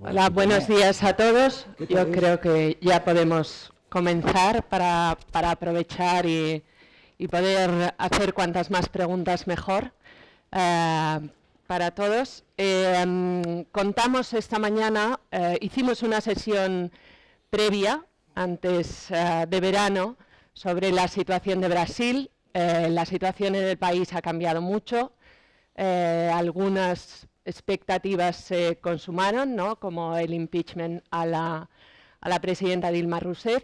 Hola, buenos días a todos. Yo creo que ya podemos comenzar para aprovechar y poder hacer cuantas más preguntas mejor para todos. Contamos esta mañana, hicimos una sesión previa antes de verano sobre la situación de Brasil. La situación en el país ha cambiado mucho. Algunas expectativas se consumaron, ¿no? Como el impeachment a la presidenta Dilma Rousseff.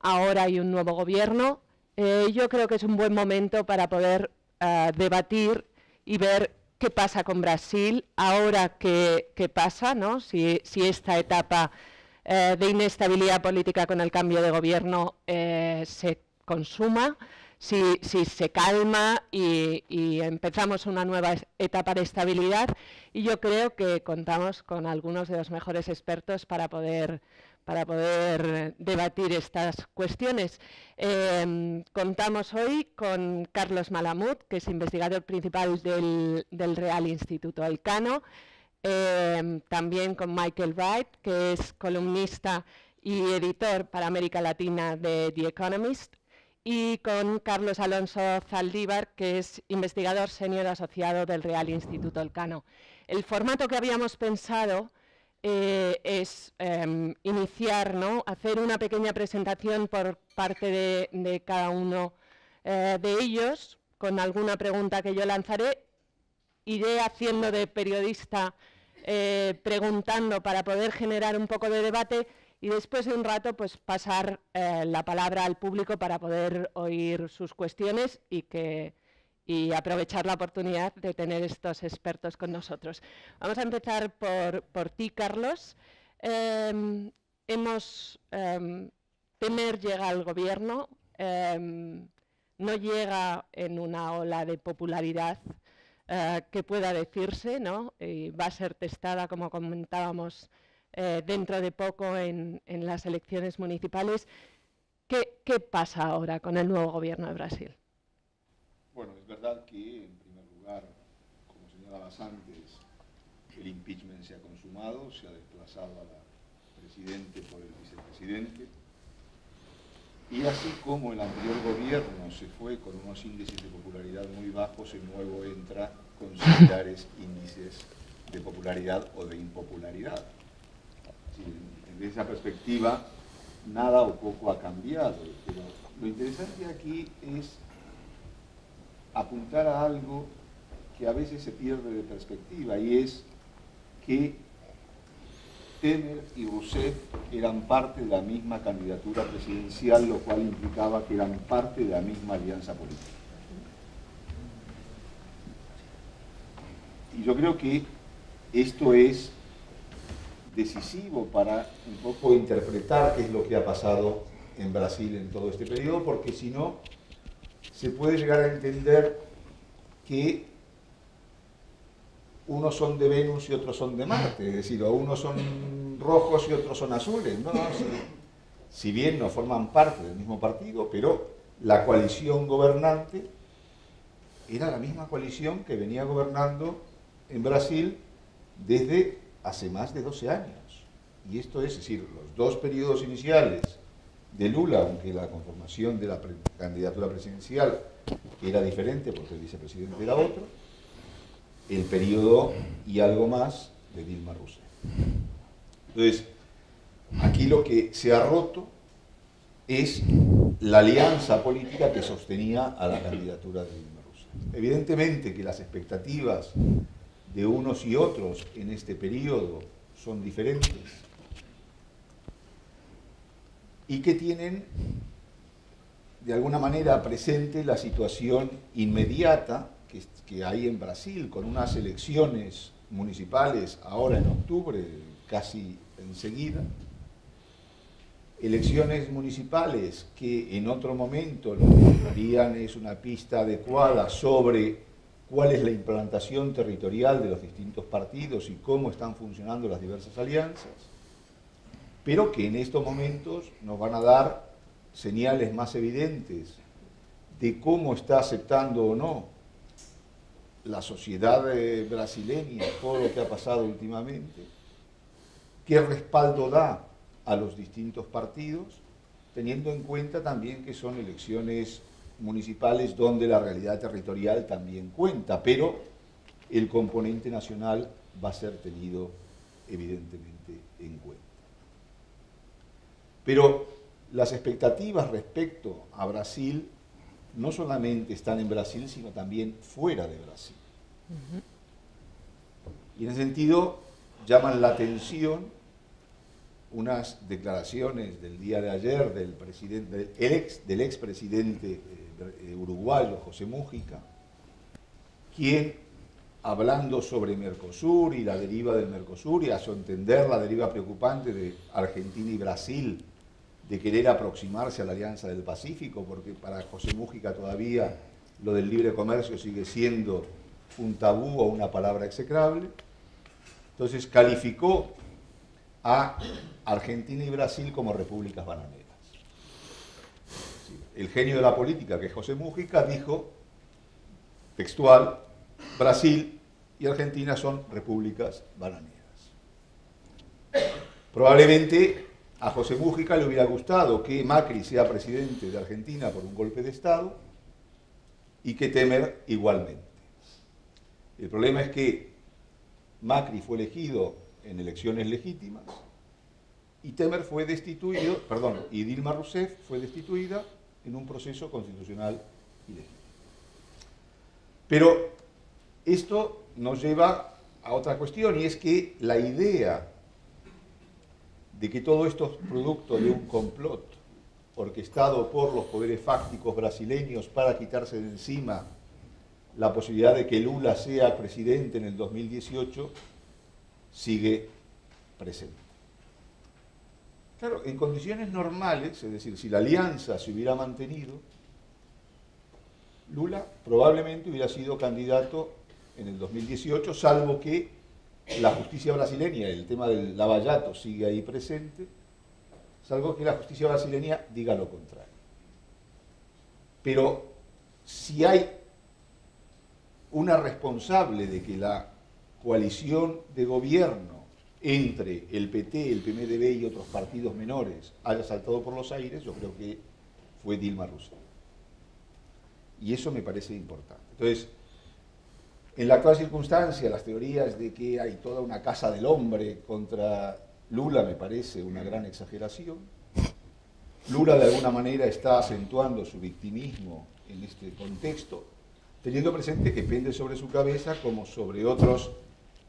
Ahora hay un nuevo gobierno. Yo creo que es un buen momento para poder debatir y ver qué pasa con Brasil, ahora qué pasa, ¿no? Si esta etapa de inestabilidad política con el cambio de gobierno se consuma, si se calma y empezamos una nueva etapa de estabilidad. Y yo creo que contamos con algunos de los mejores expertos para poder debatir estas cuestiones. Contamos hoy con Carlos Malamud, que es investigador principal del Real Instituto Elcano, también con Michael Wright, que es columnista y editor para América Latina de The Economist, y con Carlos Alonso Zaldívar, que es investigador senior asociado del Real Instituto Elcano. El formato que habíamos pensado es iniciar, ¿no? Hacer una pequeña presentación por parte de cada uno de ellos, con alguna pregunta que yo lanzaré. Iré haciendo de periodista preguntando para poder generar un poco de debate y después de un rato pues pasar la palabra al público para poder oír sus cuestiones y aprovechar la oportunidad de tener estos expertos con nosotros. Vamos a empezar por ti, Carlos. Temer llega al gobierno, no llega en una ola de popularidad que pueda decirse, ¿no? Y va a ser testada, como comentábamos, dentro de poco en las elecciones municipales. ¿Qué pasa ahora con el nuevo gobierno de Brasil? Bueno, es verdad que, en primer lugar, como señalabas antes, el impeachment se ha consumado, se ha desplazado a la presidente por el vicepresidente, y así como el anterior gobierno se fue con unos índices de popularidad muy bajos, el nuevo entra con similares índices de popularidad o de impopularidad. Desde esa perspectiva, nada o poco ha cambiado, pero lo interesante aquí es apuntar a algo que a veces se pierde de perspectiva, y es que Temer y Rousseff eran parte de la misma candidatura presidencial, lo cual implicaba que eran parte de la misma alianza política. Y yo creo que esto es decisivo para un poco interpretar qué es lo que ha pasado en Brasil en todo este periodo, porque si no, se puede llegar a entender que unos son de Venus y otros son de Marte, es decir, o unos son rojos y otros son azules, ¿no? Si bien no forman parte del mismo partido, pero la coalición gobernante era la misma coalición que venía gobernando en Brasil desde hace más de 12 años. Y esto es decir, los dos periodos iniciales de Lula, aunque la conformación de la candidatura presidencial era diferente porque el vicepresidente era otro, el periodo y algo más de Dilma Rousseff. Entonces, aquí lo que se ha roto es la alianza política que sostenía a la candidatura de Dilma Rousseff. Evidentemente que las expectativas de unos y otros en este periodo son diferentes y que tienen de alguna manera presente la situación inmediata que hay en Brasil, con unas elecciones municipales ahora en octubre, casi enseguida, elecciones municipales que en otro momento lo que harían es una pista adecuada sobre cuál es la implantación territorial de los distintos partidos y cómo están funcionando las diversas alianzas, pero que en estos momentos nos van a dar señales más evidentes de cómo está aceptando o no la sociedad brasileña todo lo que ha pasado últimamente, qué respaldo da a los distintos partidos, teniendo en cuenta también que son elecciones municipales donde la realidad territorial también cuenta, pero el componente nacional va a ser tenido evidentemente en cuenta. Pero las expectativas respecto a Brasil no solamente están en Brasil, sino también fuera de Brasil. Y en ese sentido llaman la atención unas declaraciones del día de ayer del expresidente uruguayo, José Mújica, quien, hablando sobre Mercosur y la deriva del Mercosur, y a su entender la deriva preocupante de Argentina y Brasil, de querer aproximarse a la Alianza del Pacífico, porque para José Mújica todavía lo del libre comercio sigue siendo un tabú o una palabra execrable. Entonces calificó a Argentina y Brasil como repúblicas bananeras. El genio de la política, que es José Mújica, dijo, textual, Brasil y Argentina son repúblicas bananeras. Probablemente a José Mújica le hubiera gustado que Macri sea presidente de Argentina por un golpe de Estado y que Temer igualmente. El problema es que Macri fue elegido en elecciones legítimas y Temer fue destituido, y Dilma Rousseff fue destituida en un proceso constitucional ilegítimo. Pero esto nos lleva a otra cuestión, y es que la idea de que todo esto es producto de un complot orquestado por los poderes fácticos brasileños para quitarse de encima la posibilidad de que Lula sea presidente en el 2018, sigue presente. Claro, en condiciones normales, es decir, si la alianza se hubiera mantenido, Lula probablemente hubiera sido candidato en el 2018, salvo que la justicia brasileña, el tema del lavallato sigue ahí presente, salvo que la justicia brasileña diga lo contrario. Pero si hay una responsable de que la coalición de gobierno entre el PT, el PMDB y otros partidos menores haya saltado por los aires, yo creo que fue Dilma Rousseff. Y eso me parece importante. Entonces, en la actual circunstancia, las teorías de que hay toda una casa del hombre contra Lula me parece una gran exageración. Lula de alguna manera está acentuando su victimismo en este contexto, teniendo presente que pende sobre su cabeza, como sobre otros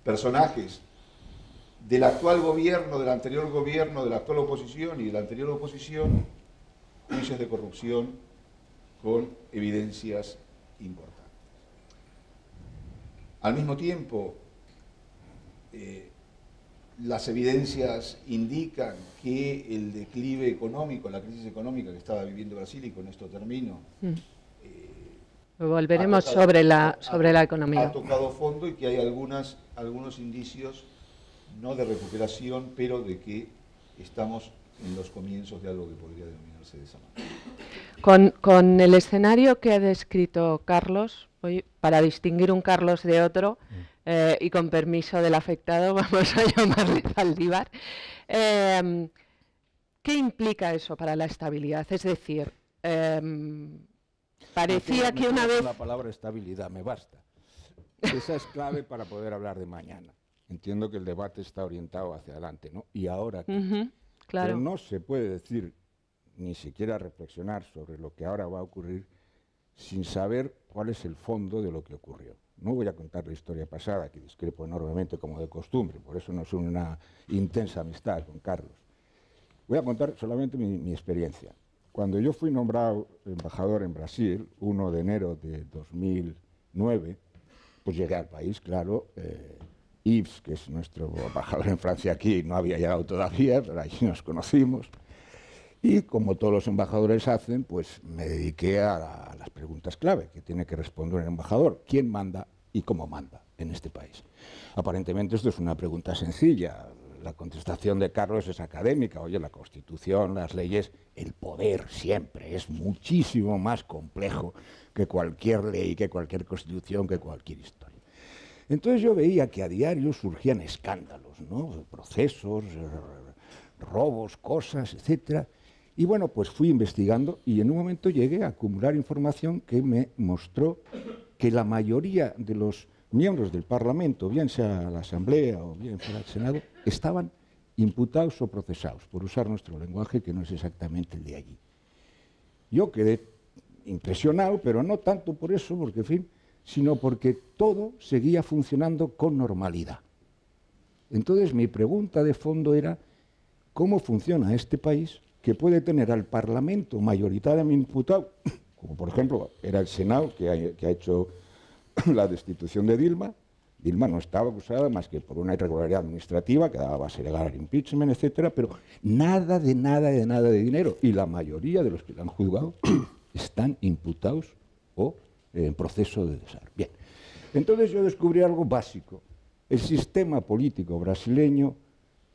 personajes del actual gobierno, del anterior gobierno, de la actual oposición y de la anterior oposición, juicios de corrupción con evidencias importantes. Al mismo tiempo, las evidencias indican que el declive económico, la crisis económica que estaba viviendo Brasil, y con esto termino, volveremos sobre la economía. Ha tocado fondo, y que hay algunos indicios, no de recuperación, pero de que estamos en los comienzos de algo que podría denominarse de esa manera. Con el escenario que ha descrito Carlos, hoy, para distinguir un Carlos de otro, y con permiso del afectado, vamos a llamarle Zaldívar, ¿qué implica eso para la estabilidad? Es decir, parecía que una vez... La palabra estabilidad me basta. Esa es clave para poder hablar de mañana. Entiendo que el debate está orientado hacia adelante, ¿no? Y ahora qué. Claro. Pero no se puede decir, ni siquiera reflexionar sobre lo que ahora va a ocurrir sin saber cuál es el fondo de lo que ocurrió. No voy a contar la historia pasada, que discrepo enormemente como de costumbre, por eso nos une una intensa amistad con Carlos. Voy a contar solamente mi experiencia. Cuando yo fui nombrado embajador en Brasil, 1 de enero de 2009, pues llegué al país, claro. Yves, que es nuestro embajador en Francia aquí, no había llegado todavía, pero allí nos conocimos. Y como todos los embajadores hacen, pues me dediqué a las preguntas clave que tiene que responder un embajador. ¿Quién manda y cómo manda en este país? Aparentemente esto es una pregunta sencilla. La contestación de Carlos es académica. Oye, la Constitución, las leyes, el poder siempre es muchísimo más complejo que cualquier ley, que cualquier Constitución, que cualquier historia. Entonces yo veía que a diario surgían escándalos, ¿no? Procesos, robos, cosas, etcétera. Y bueno, pues fui investigando y en un momento llegué a acumular información que me mostró que la mayoría de los miembros del Parlamento, bien sea la Asamblea o bien fuera el Senado, estaban imputados o procesados, por usar nuestro lenguaje que no es exactamente el de allí. Yo quedé impresionado, pero no tanto por eso, porque, en fin, sino porque todo seguía funcionando con normalidad. Entonces mi pregunta de fondo era, ¿cómo funciona este país que puede tener al Parlamento mayoritariamente imputado, como por ejemplo era el Senado que ha hecho la destitución de Dilma? Dilma no estaba acusada más que por una irregularidad administrativa que daba base legal al impeachment, etcétera, pero nada de dinero. Y la mayoría de los que la han juzgado están imputados o en proceso de desarme. Bien, entonces yo descubrí algo básico. El sistema político brasileño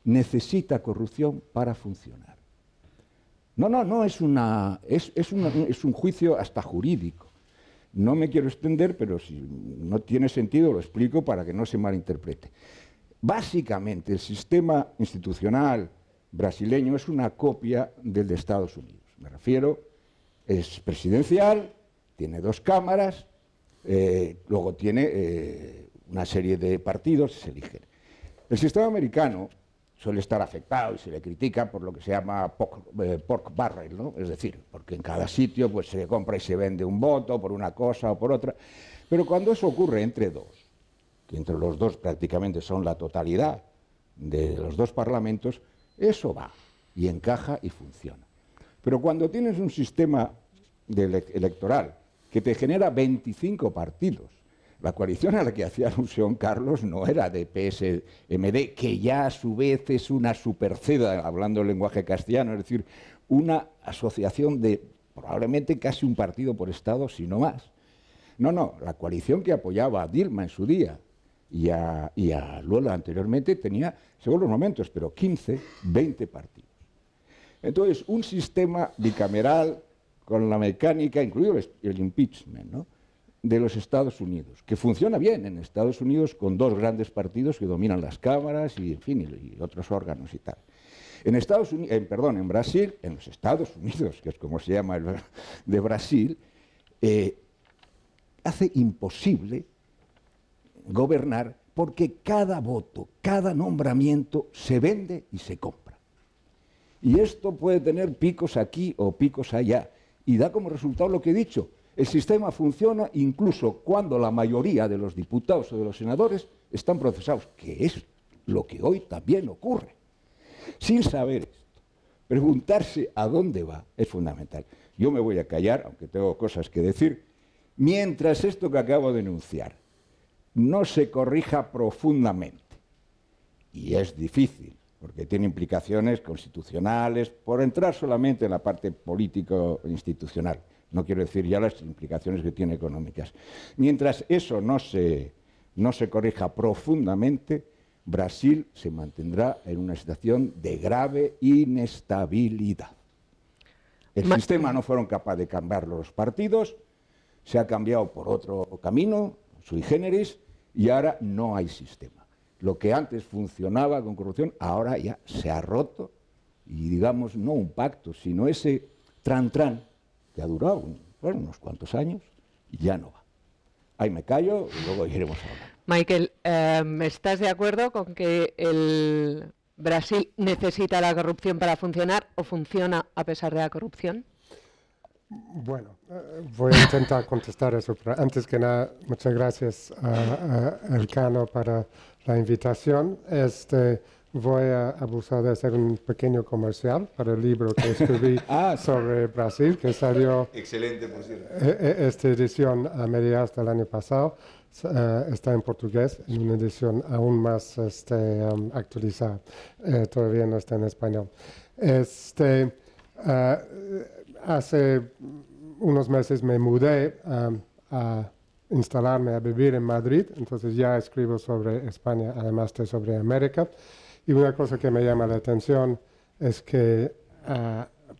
necesita corrupción para funcionar. No es un juicio hasta jurídico. No me quiero extender, pero si no tiene sentido lo explico para que no se malinterprete. Básicamente, el sistema institucional brasileño es una copia del de Estados Unidos. Me refiero, es presidencial, tiene 2 cámaras, luego tiene una serie de partidos que se eligen. El sistema americano suele estar afectado y se le critica por lo que se llama pork barrel, ¿no? Es decir, porque en cada sitio pues, se compra y se vende un voto por una cosa o por otra. Pero cuando eso ocurre entre dos, que entre los dos prácticamente son la totalidad de los 2 parlamentos, eso va y encaja y funciona. Pero cuando tienes un sistema electoral que te genera 25 partidos, la coalición a la que hacía alusión Carlos no era de PSMD, que ya a su vez es una superceda, hablando el lenguaje castellano, es decir, una asociación de probablemente casi un partido por estado, si no más. No, la coalición que apoyaba a Dilma en su día y a Lula anteriormente tenía, según los momentos, pero 15, 20 partidos. Entonces, un sistema bicameral con la mecánica, incluido el impeachment, ¿no?, de los Estados Unidos, que funciona bien en Estados Unidos con 2 grandes partidos que dominan las cámaras y, en fin, y otros órganos y tal. En Brasil, en los Estados Unidos, que es como se llama el de Brasil, hace imposible gobernar porque cada voto, cada nombramiento se vende y se compra. Y esto puede tener picos aquí o picos allá, y da como resultado lo que he dicho. El sistema funciona incluso cuando la mayoría de los diputados o de los senadores están procesados, que es lo que hoy también ocurre. Sin saber esto, preguntarse a dónde va es fundamental. Yo me voy a callar, aunque tengo cosas que decir, mientras esto que acabo de enunciar no se corrija profundamente. Y es difícil, porque tiene implicaciones constitucionales, por entrar solamente en la parte político-institucional. No quiero decir ya las implicaciones que tiene económicas. Mientras eso no se corrija profundamente, Brasil se mantendrá en una situación de grave inestabilidad. El sistema no fueron capaces de cambiarlo los partidos, se ha cambiado por otro camino, sui generis, y ahora no hay sistema. Lo que antes funcionaba con corrupción, ahora ya se ha roto, y digamos, no un pacto, sino ese tran-tran, que ha durado unos cuantos años, y ya no va. Ahí me callo y luego iremos a hablar. Michael, ¿estás de acuerdo con que el Brasil necesita la corrupción para funcionar o funciona a pesar de la corrupción? Bueno, voy a intentar contestar eso, pero antes que nada, muchas gracias a Elcano para la invitación. Voy a abusar de hacer un pequeño comercial para el libro que escribí sobre Brasil, que salió. Excelente, por cierto. Esta edición a mediados del año pasado está en portugués, en una edición aún más actualizada. Todavía no está en español. Hace unos meses me mudé a instalarme, a vivir en Madrid, entonces ya escribo sobre España, además de sobre América. Y una cosa que me llama la atención es que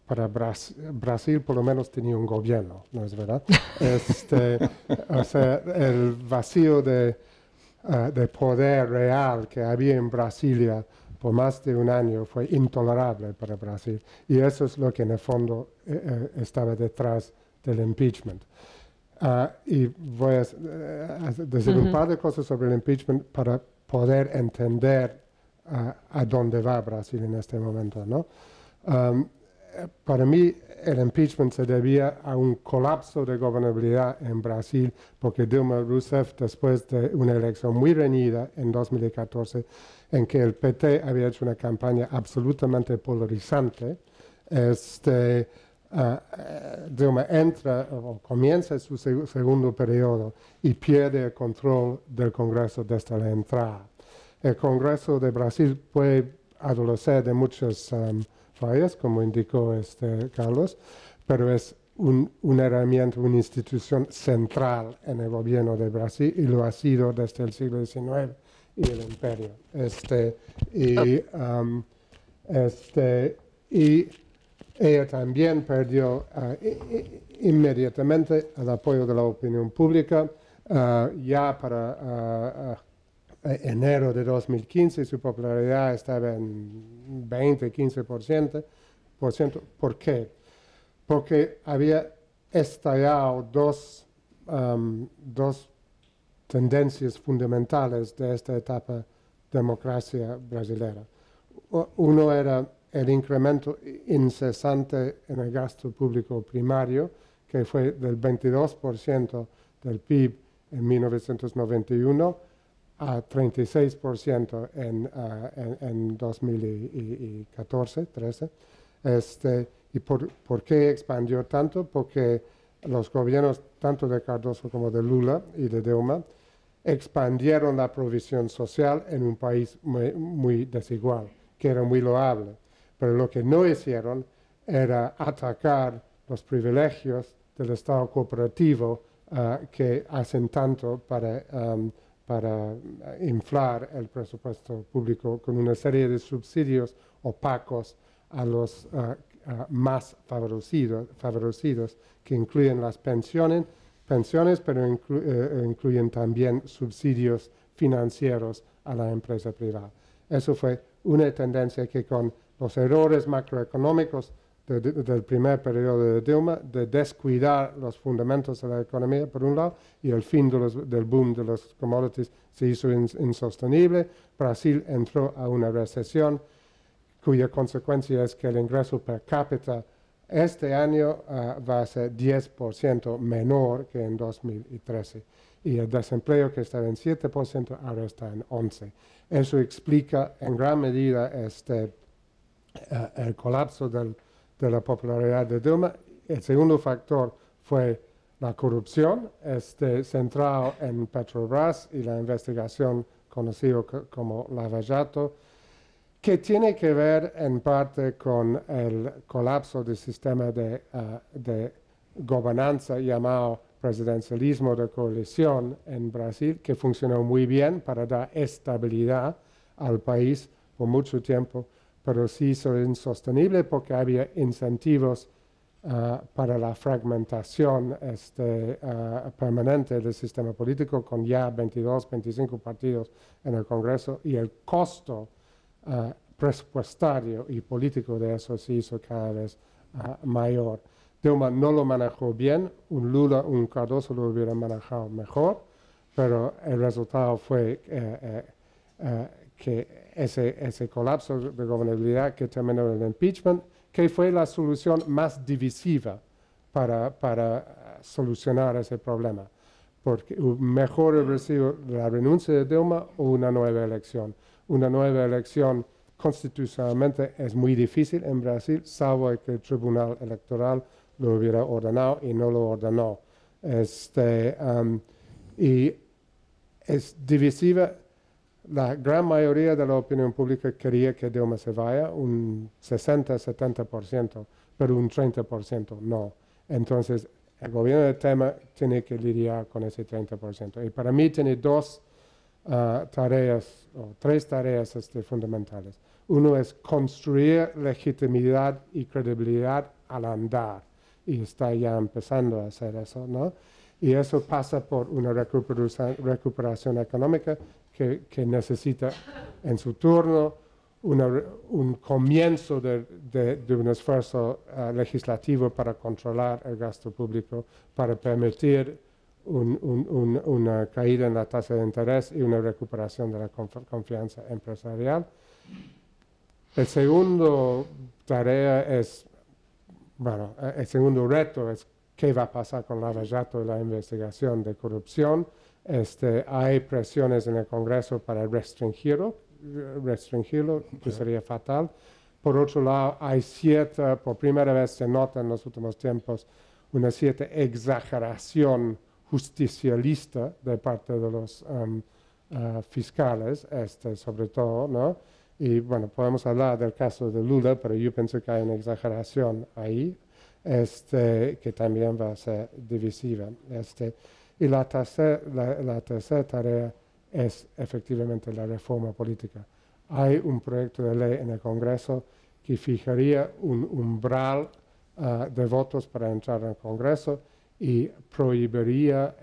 para Brasil por lo menos tenía un gobierno, ¿no es verdad? O sea, el vacío de de poder real que había en Brasilia por más de un año fue intolerable para Brasil. Y eso es lo que en el fondo estaba detrás del impeachment. Y voy a decir un par de cosas sobre el impeachment para poder entender a dónde va Brasil en este momento, ¿no? Para mí, el impeachment se debía a un colapso de gobernabilidad en Brasil, porque Dilma Rousseff, después de una elección muy reñida en 2014, en que el PT había hecho una campaña absolutamente polarizante, Dilma entra o comienza su segundo periodo y pierde el control del Congreso desde la entrada. El Congreso de Brasil puede adolecer de muchas fallas, como indicó Carlos, pero es una herramienta, una institución central en el gobierno de Brasil y lo ha sido desde el siglo XIX y el imperio. Y ella también perdió inmediatamente el apoyo de la opinión pública. Ya para enero de 2015 su popularidad estaba en 20-15%. ¿Por qué? Porque había estallado dos tendencias fundamentales de esta etapa democracia brasileña. Uno era el incremento incesante en el gasto público primario, que fue del 22% del PIB en 1991 a 36% en 2014-13. ¿Y por qué expandió tanto? Porque los gobiernos, tanto de Cardoso como de Lula y de Dilma, expandieron la provisión social en un país muy desigual, que era muy loable. Pero lo que no hicieron era atacar los privilegios del Estado cooperativo que hacen tanto para inflar el presupuesto público con una serie de subsidios opacos a los más favorecidos, que incluyen las pensiones, pero incluyen también subsidios financieros a la empresa privada. Eso fue una tendencia que con los errores macroeconómicos del primer periodo de Dilma, de descuidar los fundamentos de la economía, por un lado, y el fin del boom de los commodities se hizo insostenible. Brasil entró a una recesión cuya consecuencia es que el ingreso per cápita este año va a ser 10% menor que en 2013. Y el desempleo, que estaba en 7%, ahora está en 11%. Eso explica en gran medida el colapso de la popularidad de Dilma. El segundo factor fue la corrupción, centrado en Petrobras y la investigación conocida como Lava Jato, que tiene que ver en parte con el colapso del sistema de gobernanza llamado presidencialismo de coalición en Brasil, que funcionó muy bien para dar estabilidad al país por mucho tiempo, pero se hizo insostenible porque había incentivos para la fragmentación permanente del sistema político, con ya 22, 25 partidos en el Congreso, y el costo presupuestario y político de eso se hizo cada vez mayor. Dilma no lo manejó bien, un Lula, un Cardoso lo hubiera manejado mejor, pero el resultado fue que ese colapso de gobernabilidad que terminó en el impeachment, que fue la solución más divisiva para solucionar ese problema. Porque mejor hubiera sido la renuncia de Dilma o una nueva elección. Una nueva elección constitucionalmente es muy difícil en Brasil, salvo que el Tribunal Electoral lo hubiera ordenado y no lo ordenó. Y es divisiva. La gran mayoría de la opinión pública quería que Dilma se vaya, un 60-70%, pero un 30% no. Entonces, el gobierno de Temer tiene que lidiar con ese 30%. Y para mí tiene dos tareas, o tres tareas fundamentales. Uno es construir legitimidad y credibilidad al andar. y está ya empezando a hacer eso, ¿no? Y eso pasa por una recuperación económica que necesita en su turno un comienzo de un esfuerzo legislativo para controlar el gasto público, para permitir una caída en la tasa de interés y una recuperación de la confianza empresarial. El segundo el segundo reto es qué va a pasar con Lava Jato y la investigación de corrupción. Hay presiones en el Congreso para restringirlo, que sería fatal. Por otro lado, hay por primera vez se nota en los últimos tiempos, una cierta exageración justicialista de parte de los fiscales, sobre todo, ¿no? Y bueno, podemos hablar del caso de Lula, pero yo pienso que hay una exageración ahí, que también va a ser divisiva. Y la tercera tarea es efectivamente la reforma política. Hay un proyecto de ley en el Congreso que fijaría un umbral de votos para entrar al Congreso y prohibiría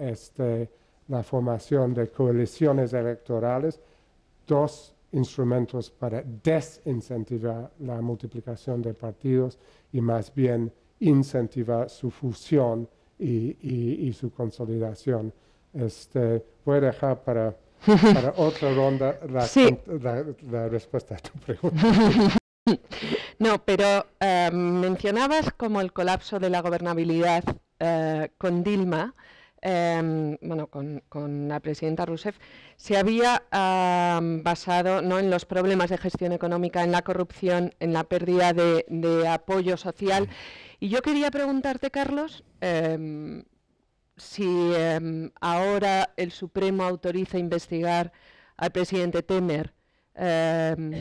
la formación de coaliciones electorales, dos instrumentos para desincentivar la multiplicación de partidos y más bien incentivar su fusión y su consolidación. Voy a dejar para otra ronda la respuesta a tu pregunta. No, pero mencionabas como el colapso de la gobernabilidad con Dilma, con la presidenta Rousseff, se había basado no en los problemas de gestión económica, en la corrupción, en la pérdida de apoyo social. Y yo quería preguntarte, Carlos, si ahora el Supremo autoriza investigar al presidente Temer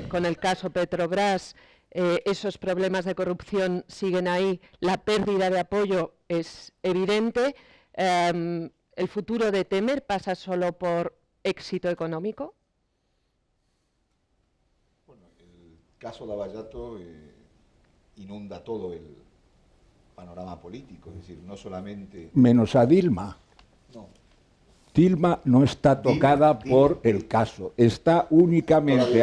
con el caso Petrobras, esos problemas de corrupción siguen ahí, la pérdida de apoyo es evidente. ¿El futuro de Temer pasa solo por éxito económico? Bueno, el caso Lava Jato inunda todo el panorama político, es decir, no solamente... Menos a Dilma. No. Dilma no está tocada por el caso, está únicamente,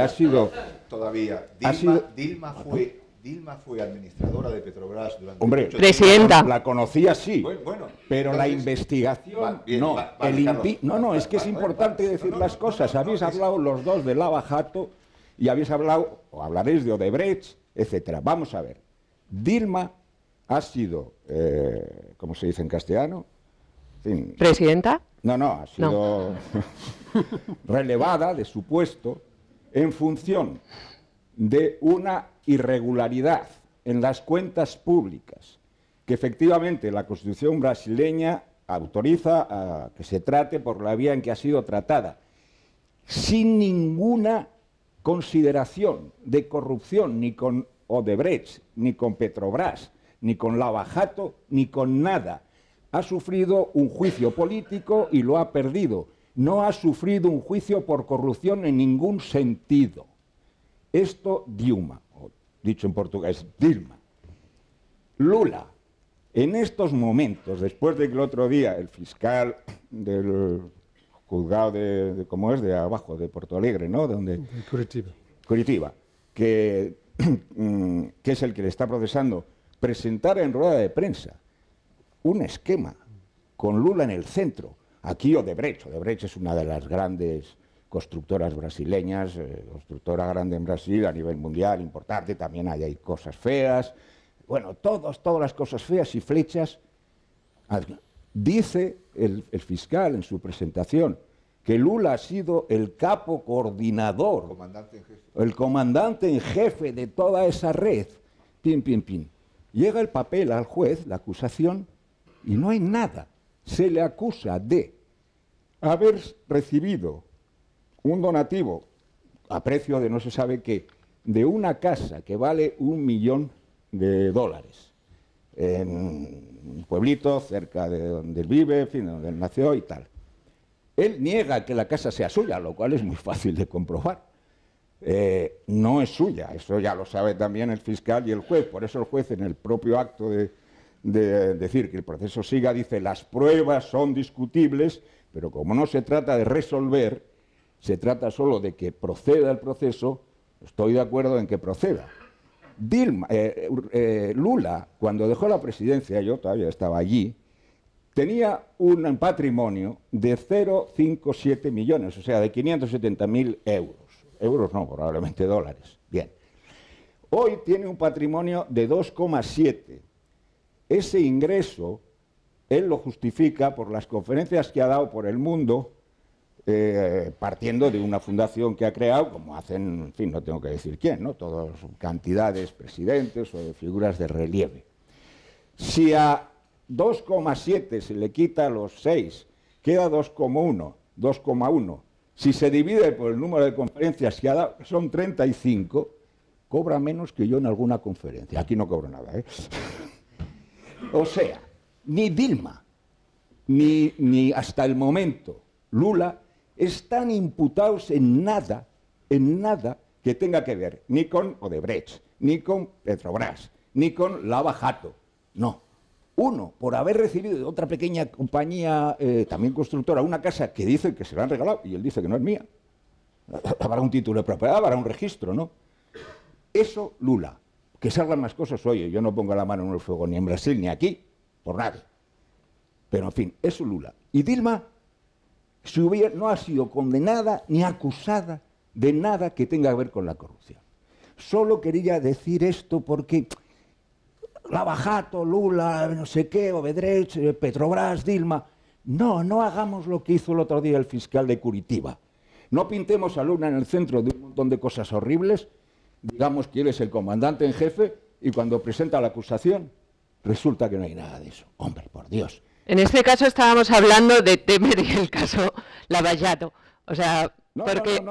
Dilma fue administradora de Petrobras durante... Hombre, presidenta. La conocía sí, bueno, pero entonces, la investigación no. Es que es importante decir las cosas. Habéis hablado los dos de Lava Jato y habéis hablado, o hablaréis de Odebrecht, etcétera. Vamos a ver. Dilma ha sido, ¿cómo se dice en castellano? En fin, ¿Presidenta? ha sido relevada de su puesto en función de una irregularidad en las cuentas públicas, que efectivamente la Constitución brasileña autoriza a que se trate por la vía en que ha sido tratada, sin ninguna consideración de corrupción, ni con Odebrecht, ni con Petrobras, ni con Lava Jato, ni con nada. Ha sufrido un juicio político y lo ha perdido. No ha sufrido un juicio por corrupción en ningún sentido. Esto Dilma, o dicho en portugués, Dilma. Lula, en estos momentos, después de que el otro día el fiscal del juzgado de abajo, de Porto Alegre, ¿no? De Curitiba, que es el que le está procesando, presentara en rueda de prensa un esquema con Lula en el centro. Aquí Odebrecht es una de las grandes constructoras brasileñas, constructora grande en Brasil a nivel mundial, importante, también hay cosas feas, bueno, todas las cosas feas y flechas. Dice el fiscal en su presentación que Lula ha sido el capo coordinador, el comandante en jefe de toda esa red. Pin. Llega el papel al juez, la acusación, y no hay nada. Se le acusa de haber recibido un donativo a precio de no se sabe qué, de una casa que vale $1 millón en un pueblito cerca de donde él vive, en fin, donde él nació y tal. Él niega que la casa sea suya, lo cual es muy fácil de comprobar. No es suya, eso ya lo sabe también el fiscal y el juez, por eso el juez en el propio acto de de decir que el proceso siga, dice, las pruebas son discutibles, pero como no se trata de resolver, se trata solo de que proceda el proceso, estoy de acuerdo en que proceda. Lula, cuando dejó la presidencia, yo todavía estaba allí, tenía un patrimonio de 0,57 millones, o sea, de 570.000 euros. Euros no, probablemente dólares. Bien. Hoy tiene un patrimonio de 2,7. Ese ingreso, él lo justifica por las conferencias que ha dado por el mundo, partiendo de una fundación que ha creado, como hacen, en fin, no tengo que decir quién, ¿no? Todas cantidades, presidentes o de figuras de relieve. Si a 2,7 se le quita los 6, queda 2,1, 2,1. Si se divide por el número de conferencias que ha dado, que son 35, cobra menos que yo en alguna conferencia. Aquí no cobro nada, ¿eh? O sea, ni Dilma, ni hasta el momento Lula están imputados en nada que tenga que ver ni con Odebrecht, ni con Petrobras, ni con Lava Jato. No. Uno, por haber recibido de otra pequeña compañía, también constructora, una casa que dice que se la han regalado y él dice que no es mía. Habrá un título de propiedad, habrá un registro, ¿no? Eso, Lula. Que salgan más cosas, oye, yo no pongo la mano en el fuego ni en Brasil ni aquí, por nadie. Pero, en fin, eso Lula. Y Dilma no ha sido condenada ni acusada de nada que tenga que ver con la corrupción. Solo quería decir esto porque Lava Jato, Lula, no sé qué, Odebrecht, Petrobras, Dilma. No hagamos lo que hizo el otro día el fiscal de Curitiba. No pintemos a Lula en el centro de un montón de cosas horribles, digamos que él es el comandante en jefe y cuando presenta la acusación resulta que no hay nada de eso. Hombre, por Dios. En este caso estábamos hablando de Temer y el caso Lavallato. O sea, porque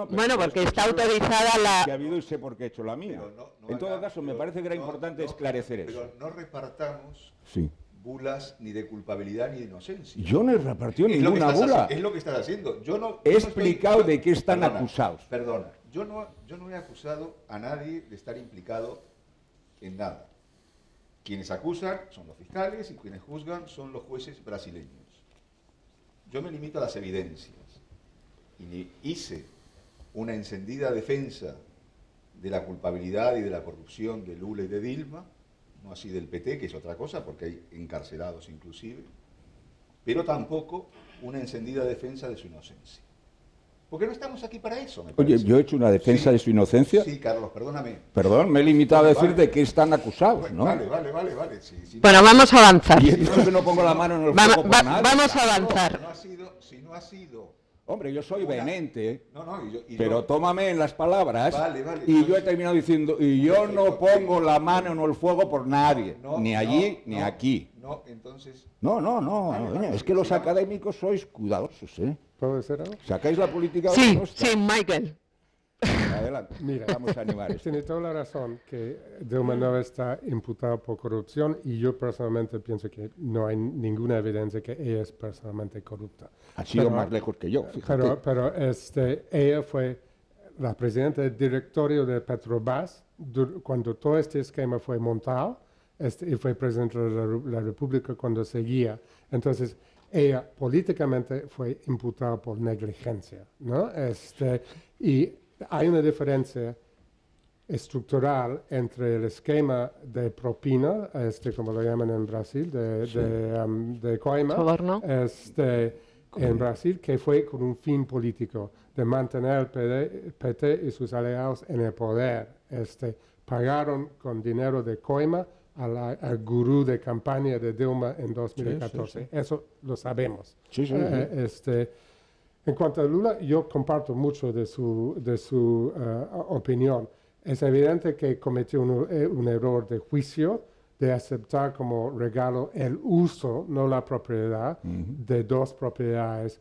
está autorizada la... Que ha habido y sé por qué he hecho la mía. En todo caso, me parece que era importante esclarecer eso. Pero no repartamos bulas ni de culpabilidad ni de inocencia. Yo no he repartido ninguna bula. Es lo que estás haciendo. Yo no, he explicado de qué están acusados. Perdona, yo no he acusado a nadie de estar implicado en nada. Quienes acusan son los fiscales y quienes juzgan son los jueces brasileños. Yo me limito a las evidencias y hice una encendida defensa de la culpabilidad y de la corrupción de Lula y de Dilma, no así del PT, que es otra cosa, porque hay encarcelados inclusive, pero tampoco una encendida defensa de su inocencia. Porque no estamos aquí para eso, me parece. Oye, ¿yo he hecho una defensa de su inocencia? Sí, Carlos, perdóname. Perdón, me he limitado a decir de qué están acusados, ¿no? Vale. Sí, bueno, vamos a avanzar. Y entonces no pongo la mano en el fuego por nada. Vamos a avanzar. Si no ha sido... Hombre, yo soy vehemente, y pero tómame en las palabras. Vale, y yo he terminado diciendo, y yo no pongo la mano en el fuego por nadie, ni allí ni aquí. Entonces... No, es que los académicos sois cuidadosos, ¿eh? ¿Puedo decir algo? ¿Sacáis la política? Sí, Michael. Adelante, mira, vamos a animar esto. Tiene toda la razón que Dilma no está imputada por corrupción y yo personalmente pienso que no hay ninguna evidencia que ella es personalmente corrupta. Ha sido más lejos que yo, fíjate. Pero ella fue la presidenta del directorio de Petrobras cuando todo este esquema fue montado y fue presidenta de la República cuando seguía. Entonces, ella políticamente fue imputada por negligencia, ¿no? Y hay una diferencia estructural entre el esquema de propina, como lo llaman en Brasil, de coima, en Brasil, que fue con un fin político, de mantener el PT y sus aliados en el poder. Pagaron con dinero de coima al gurú de campaña de Dilma en 2014. Sí. Eso lo sabemos. Sí. En cuanto a Lula, yo comparto mucho de su opinión. Es evidente que cometió un error de juicio de aceptar como regalo el uso, no la propiedad, de dos propiedades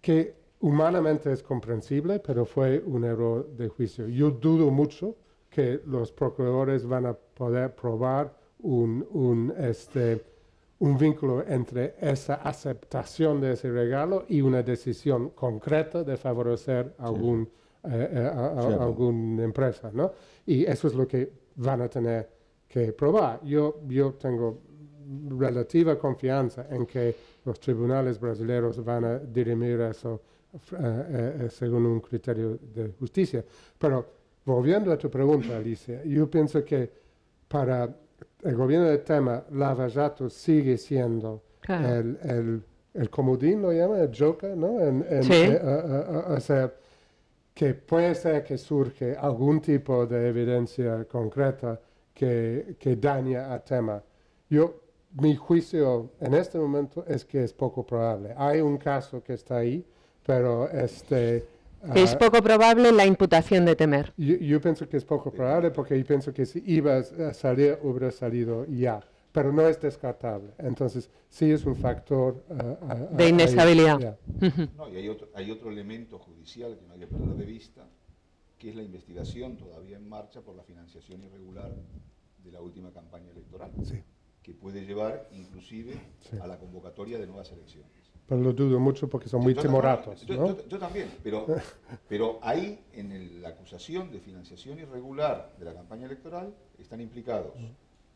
que humanamente es comprensible, pero fue un error de juicio. Yo dudo mucho que los procuradores van a poder probar un vínculo entre esa aceptación de ese regalo y una decisión concreta de favorecer alguna empresa, ¿no? Y eso es lo que van a tener que probar. Yo tengo relativa confianza en que los tribunales brasileños van a dirimir eso según un criterio de justicia. Pero volviendo a tu pregunta, Alicia, yo pienso que para el gobierno de Temer, Lava Jato sigue siendo el comodín, lo llama, el joker, ¿no? Sí. O sea, que puede ser que surge algún tipo de evidencia concreta que daña a Temer. Mi juicio en este momento es que es poco probable. Hay un caso que está ahí, pero es poco probable la imputación de Temer. Yo pienso que es poco probable porque yo pienso que si iba a salir, hubiera salido ya. Pero no es descartable. Entonces, sí es un factor de inestabilidad. No, y hay otro elemento judicial que no hay que perder de vista, que es la investigación todavía en marcha por la financiación irregular de la última campaña electoral, que puede llevar inclusive a la convocatoria de nuevas elecciones. Pero lo dudo mucho porque son muy timoratos, ¿no? Yo también, pero ahí en la acusación de financiación irregular de la campaña electoral están implicados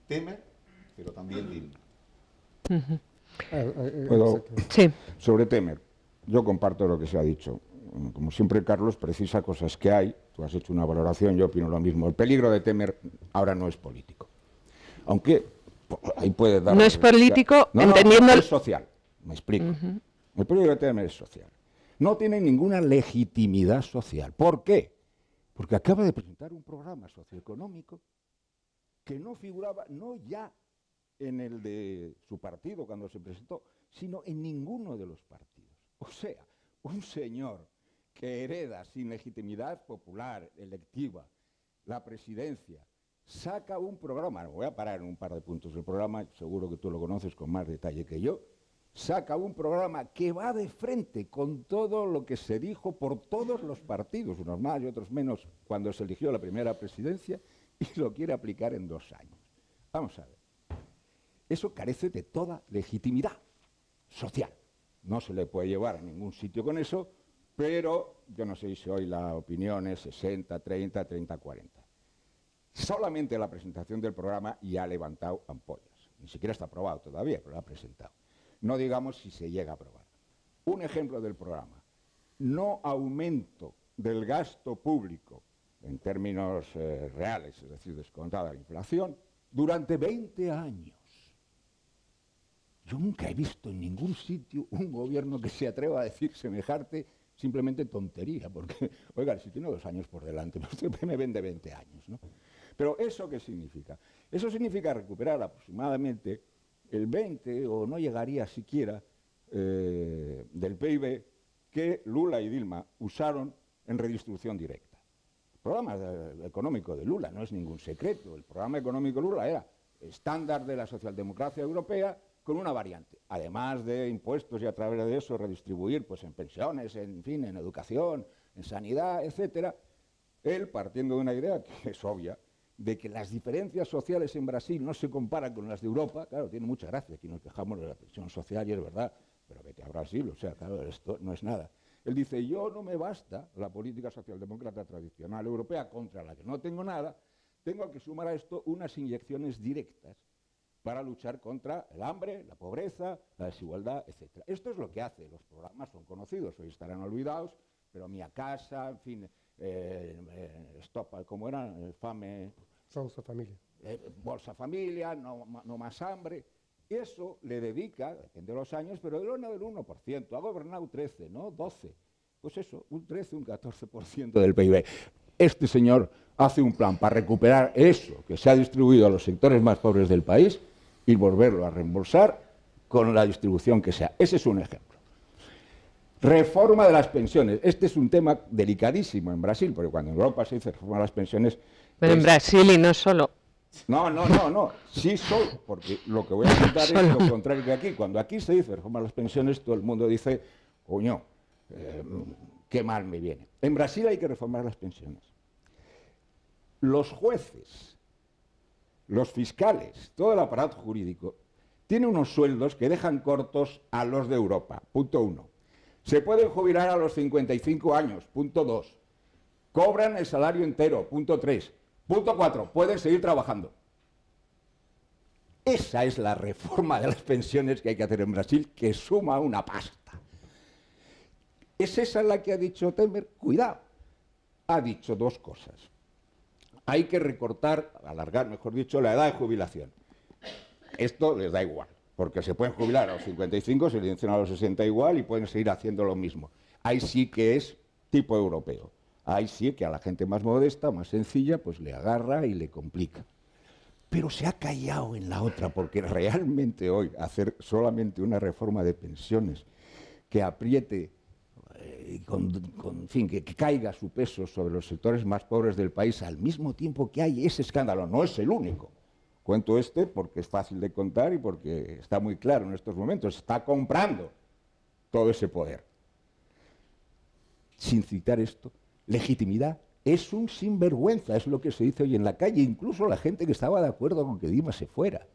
Temer, pero también Dilma. Sí. Sobre Temer, yo comparto lo que se ha dicho. Como siempre, Carlos precisa cosas que hay. Tú has hecho una valoración, yo opino lo mismo. El peligro de Temer ahora no es político. Aunque ahí puede dar... No es político, entendiendo... No, es social, me explico. El peligro de Temer es social. No tiene ninguna legitimidad social. ¿Por qué? Porque acaba de presentar un programa socioeconómico que no figuraba, no ya en el de su partido cuando se presentó, sino en ninguno de los partidos. O sea, un señor que hereda sin legitimidad popular, electiva, la presidencia, saca un programa, voy a parar en un par de puntos del programa, seguro que tú lo conoces con más detalle que yo, saca un programa que va de frente con todo lo que se dijo por todos los partidos, unos más y otros menos, cuando se eligió la primera presidencia, y lo quiere aplicar en 2 años. Vamos a ver. Eso carece de toda legitimidad social. No se le puede llevar a ningún sitio con eso, pero yo no sé si hoy la opinión es 60, 30, 30, 40. Solamente la presentación del programa ya ha levantado ampollas. Ni siquiera está aprobado todavía, pero lo ha presentado. No digamos si se llega a aprobar. Un ejemplo del programa. No aumento del gasto público en términos reales, es decir, descontada la inflación, durante 20 años. Yo nunca he visto en ningún sitio un gobierno que se atreva a decir semejante simplemente tontería, porque, oiga, si tiene 2 años por delante, usted me vende 20 años, ¿no? Pero ¿eso qué significa? Eso significa recuperar aproximadamente el 20, o no llegaría siquiera, del PIB que Lula y Dilma usaron en redistribución directa. El programa económico de Lula no es ningún secreto. El programa económico de Lula era estándar de la socialdemocracia europea con una variante. Además de impuestos y a través de eso redistribuir pues, en pensiones, en fin, en educación, en sanidad, etcétera, él partiendo de una idea que es obvia, de que las diferencias sociales en Brasil no se comparan con las de Europa. Claro, tiene mucha gracia, aquí nos quejamos de la tensión social y es verdad, pero vete a Brasil, o sea, claro, esto no es nada. Él dice, yo no me basta la política socialdemócrata tradicional europea contra la que no tengo nada, tengo que sumar a esto unas inyecciones directas para luchar contra el hambre, la pobreza, la desigualdad, etc. Esto es lo que hace, los programas son conocidos, hoy estarán olvidados, pero Mia Casa, en fin, Stop, ¿cómo era? Fame... Bolsa Familia. Bolsa Familia, no más hambre. Eso le dedica, depende de los años, pero del 1%, ha gobernado 13, ¿no? 12. Pues eso, un 13, un 14% del PIB. Este señor hace un plan para recuperar eso que se ha distribuido a los sectores más pobres del país y volverlo a reembolsar con la distribución que sea. Ese es un ejemplo. Reforma de las pensiones. Este es un tema delicadísimo en Brasil, porque cuando en Europa se dice reforma de las pensiones... Pero en Brasil y no solo. No. Sí solo, porque lo que voy a contar es lo contrario que aquí. Cuando aquí se dice reforma de las pensiones, todo el mundo dice, coño, qué mal me viene. En Brasil hay que reformar las pensiones. Los jueces, los fiscales, todo el aparato jurídico, tiene unos sueldos que dejan cortos a los de Europa. Punto 1. Se pueden jubilar a los 55 años. Punto 2. Cobran el salario entero. Punto 3. Punto 4. Pueden seguir trabajando. Esa es la reforma de las pensiones que hay que hacer en Brasil, que suma una pasta. ¿Es esa la que ha dicho Temer? Cuidado. Ha dicho dos cosas. Hay que recortar, alargar, mejor dicho, la edad de jubilación. Esto les da igual, porque se pueden jubilar a los 55, se le a los 60 igual y pueden seguir haciendo lo mismo. Ahí sí que es tipo europeo. Ahí sí que a la gente más modesta, más sencilla, pues le agarra y le complica. Pero se ha callado en la otra, porque realmente hoy hacer solamente una reforma de pensiones que apriete, en fin, que caiga su peso sobre los sectores más pobres del país al mismo tiempo que hay ese escándalo, no es el único. Cuento este porque es fácil de contar y porque está muy claro en estos momentos, está comprando todo ese poder. Sin citar esto, legitimidad. Es un sinvergüenza, es lo que se dice hoy en la calle, incluso la gente que estaba de acuerdo con que Dilma se fuera.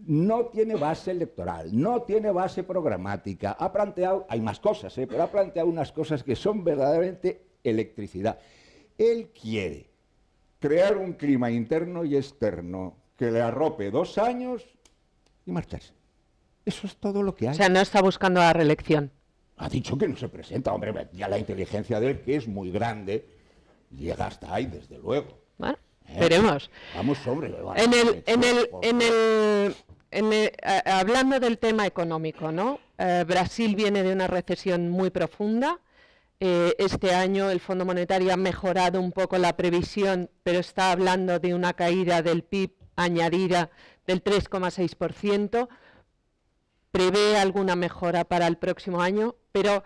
No tiene base electoral, no tiene base programática, ha planteado, hay más cosas, pero ha planteado unas cosas que son verdaderamente electricidad. Él quiere crear un clima interno y externo que le arrope 2 años y marcharse. Eso es todo lo que hay. O sea, no está buscando la reelección. Ha dicho que no se presenta, hombre, ya la inteligencia de él, que es muy grande, llega hasta ahí, desde luego. Bueno, veremos. Vamos sobre. Hablando del tema económico, ¿no? Brasil viene de una recesión muy profunda. Este año el Fondo Monetario ha mejorado un poco la previsión, pero está hablando de una caída del PIB añadida del 3,6%. Prevé alguna mejora para el próximo año, pero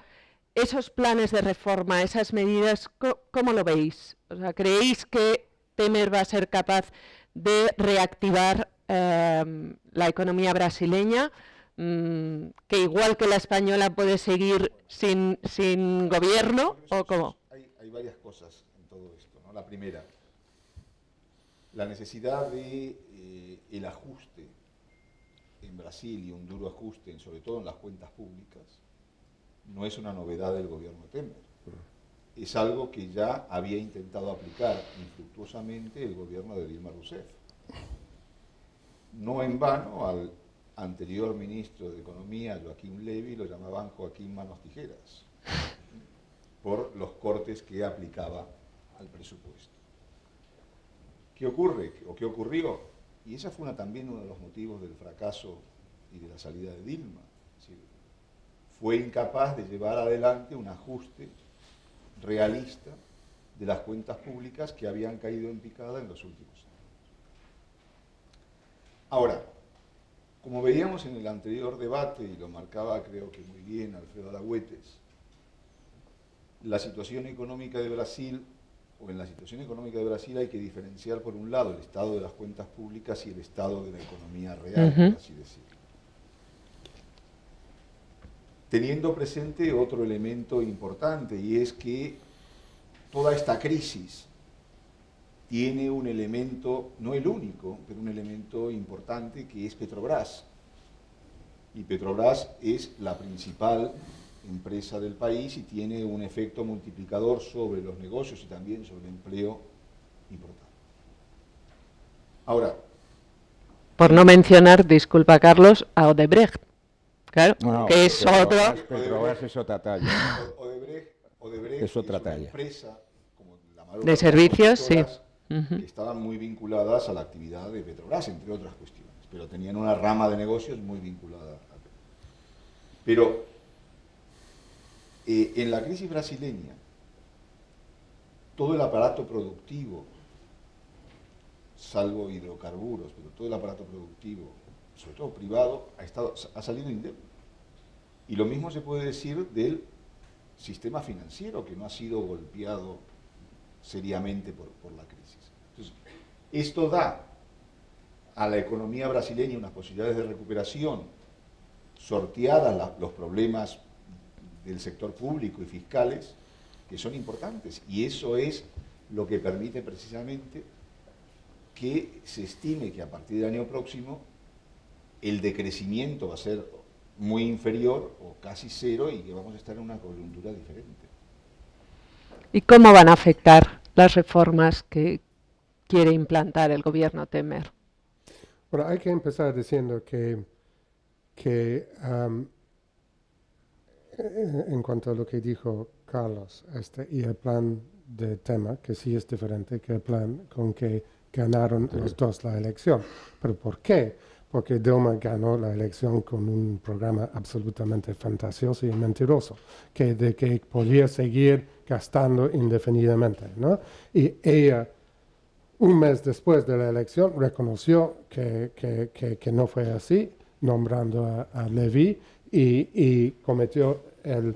esos planes de reforma, esas medidas, ¿cómo lo veis? O sea, ¿creéis que Temer va a ser capaz de reactivar la economía brasileña, que igual que la española puede seguir sin gobierno, o cómo? Hay varias cosas en todo esto, ¿no? La primera, la necesidad de el ajuste en Brasil y un duro ajuste, sobre todo en las cuentas públicas, no es una novedad del gobierno de Temer. Es algo que ya había intentado aplicar infructuosamente el gobierno de Dilma Rousseff. No en vano, al anterior ministro de Economía, Joaquim Levy, lo llamaban Joaquín Manos Tijeras, por los cortes que aplicaba al presupuesto. ¿Qué ocurre? ¿O qué ocurrió? Y ese fue también uno de los motivos del fracaso y de la salida de Dilma. Es decir, fue incapaz de llevar adelante un ajuste realista de las cuentas públicas que habían caído en picada en los últimos años. Ahora, como veíamos en el anterior debate, y lo marcaba creo que muy bien Alfredo Alagüetes, la situación económica de Brasil, o en la situación económica de Brasil hay que diferenciar por un lado el estado de las cuentas públicas y el estado de la economía real, por así decirlo. Teniendo presente otro elemento importante, y es que toda esta crisis tiene un elemento, no el único, pero un elemento importante, que es Petrobras. Y Petrobras es la principal empresa del país y tiene un efecto multiplicador sobre los negocios y también sobre el empleo importante. Ahora, por no mencionar, disculpa Carlos, a Odebrecht, claro, no, que es otro. Petrobras es otra talla. Odebrecht es otra una talla. Empresa como la mayor de servicios, sí. Que estaban muy vinculadas a la actividad de Petrobras, entre otras cuestiones, pero tenían una rama de negocios muy vinculada a Petrobras. Pero en la crisis brasileña, todo el aparato productivo, salvo hidrocarburos, pero todo el aparato productivo, sobre todo privado, ha salido indemne. Y lo mismo se puede decir del sistema financiero, que no ha sido golpeado seriamente por la crisis. Entonces, esto da a la economía brasileña unas posibilidades de recuperación, sorteadas los problemas del sector público y fiscales, que son importantes, y eso es lo que permite precisamente que se estime que a partir del año próximo el decrecimiento va a ser muy inferior o casi cero y que vamos a estar en una coyuntura diferente. ¿Y cómo van a afectar las reformas que quiere implantar el gobierno Temer? Bueno, hay que empezar diciendo que en cuanto a lo que dijo Carlos, y el plan de tema, que sí es diferente que el plan con que ganaron los dos la elección. ¿Pero por qué? Porque Dilma ganó la elección con un programa absolutamente fantasioso y mentiroso, que podía seguir gastando indefinidamente, ¿no? Y ella, un mes después de la elección, reconoció que no fue así, nombrando a Levy, y cometió el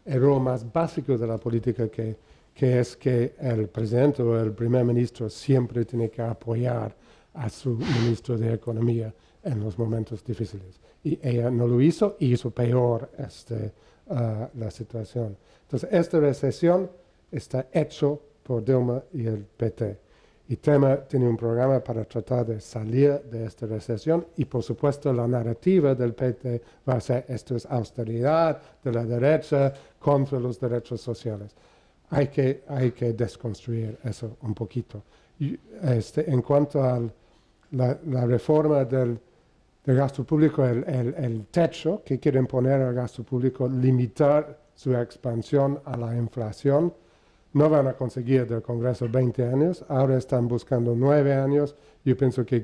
error más básico de la política, que es que el presidente o el primer ministro siempre tiene que apoyar a su ministro de Economía en los momentos difíciles. Y ella no lo hizo y hizo peor la situación. Entonces, esta recesión está hecho por Dilma y el PT. Y Temer tiene un programa para tratar de salir de esta recesión, y por supuesto la narrativa del PT va a ser: esto es austeridad de la derecha contra los derechos sociales. Hay que desconstruir eso un poquito. Y, en cuanto a la reforma del gasto público, el techo que quieren poner al gasto público, limitar su expansión a la inflación, no van a conseguir del Congreso 20 años, ahora están buscando 9 años, yo pienso que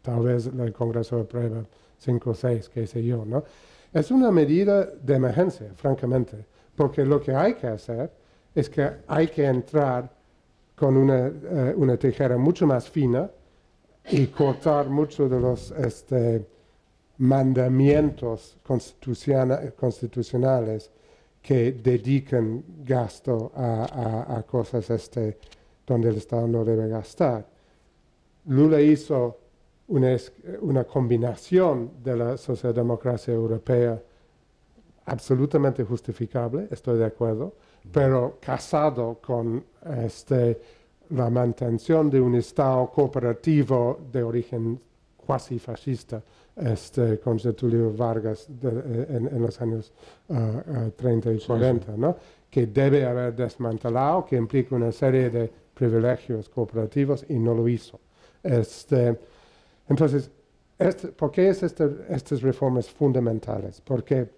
tal vez el Congreso aprueba 5 o 6, qué sé yo, ¿no? Es una medida de emergencia, francamente, porque lo que hay que hacer es que hay que entrar con una tijera mucho más fina y cortar muchos de los mandamientos constitucionales que dedican gasto a cosas donde el Estado no debe gastar. Lula hizo una combinación de la socialdemocracia europea absolutamente justificable, estoy de acuerdo, pero casado con la mantención de un Estado cooperativo de origen cuasi fascista, con Getúlio Vargas en los años 30 y 40, sí. ¿No? Que debe haber desmantelado, que implica una serie de privilegios cooperativos, y no lo hizo. Entonces, ¿por qué es estas reformas fundamentales? Porque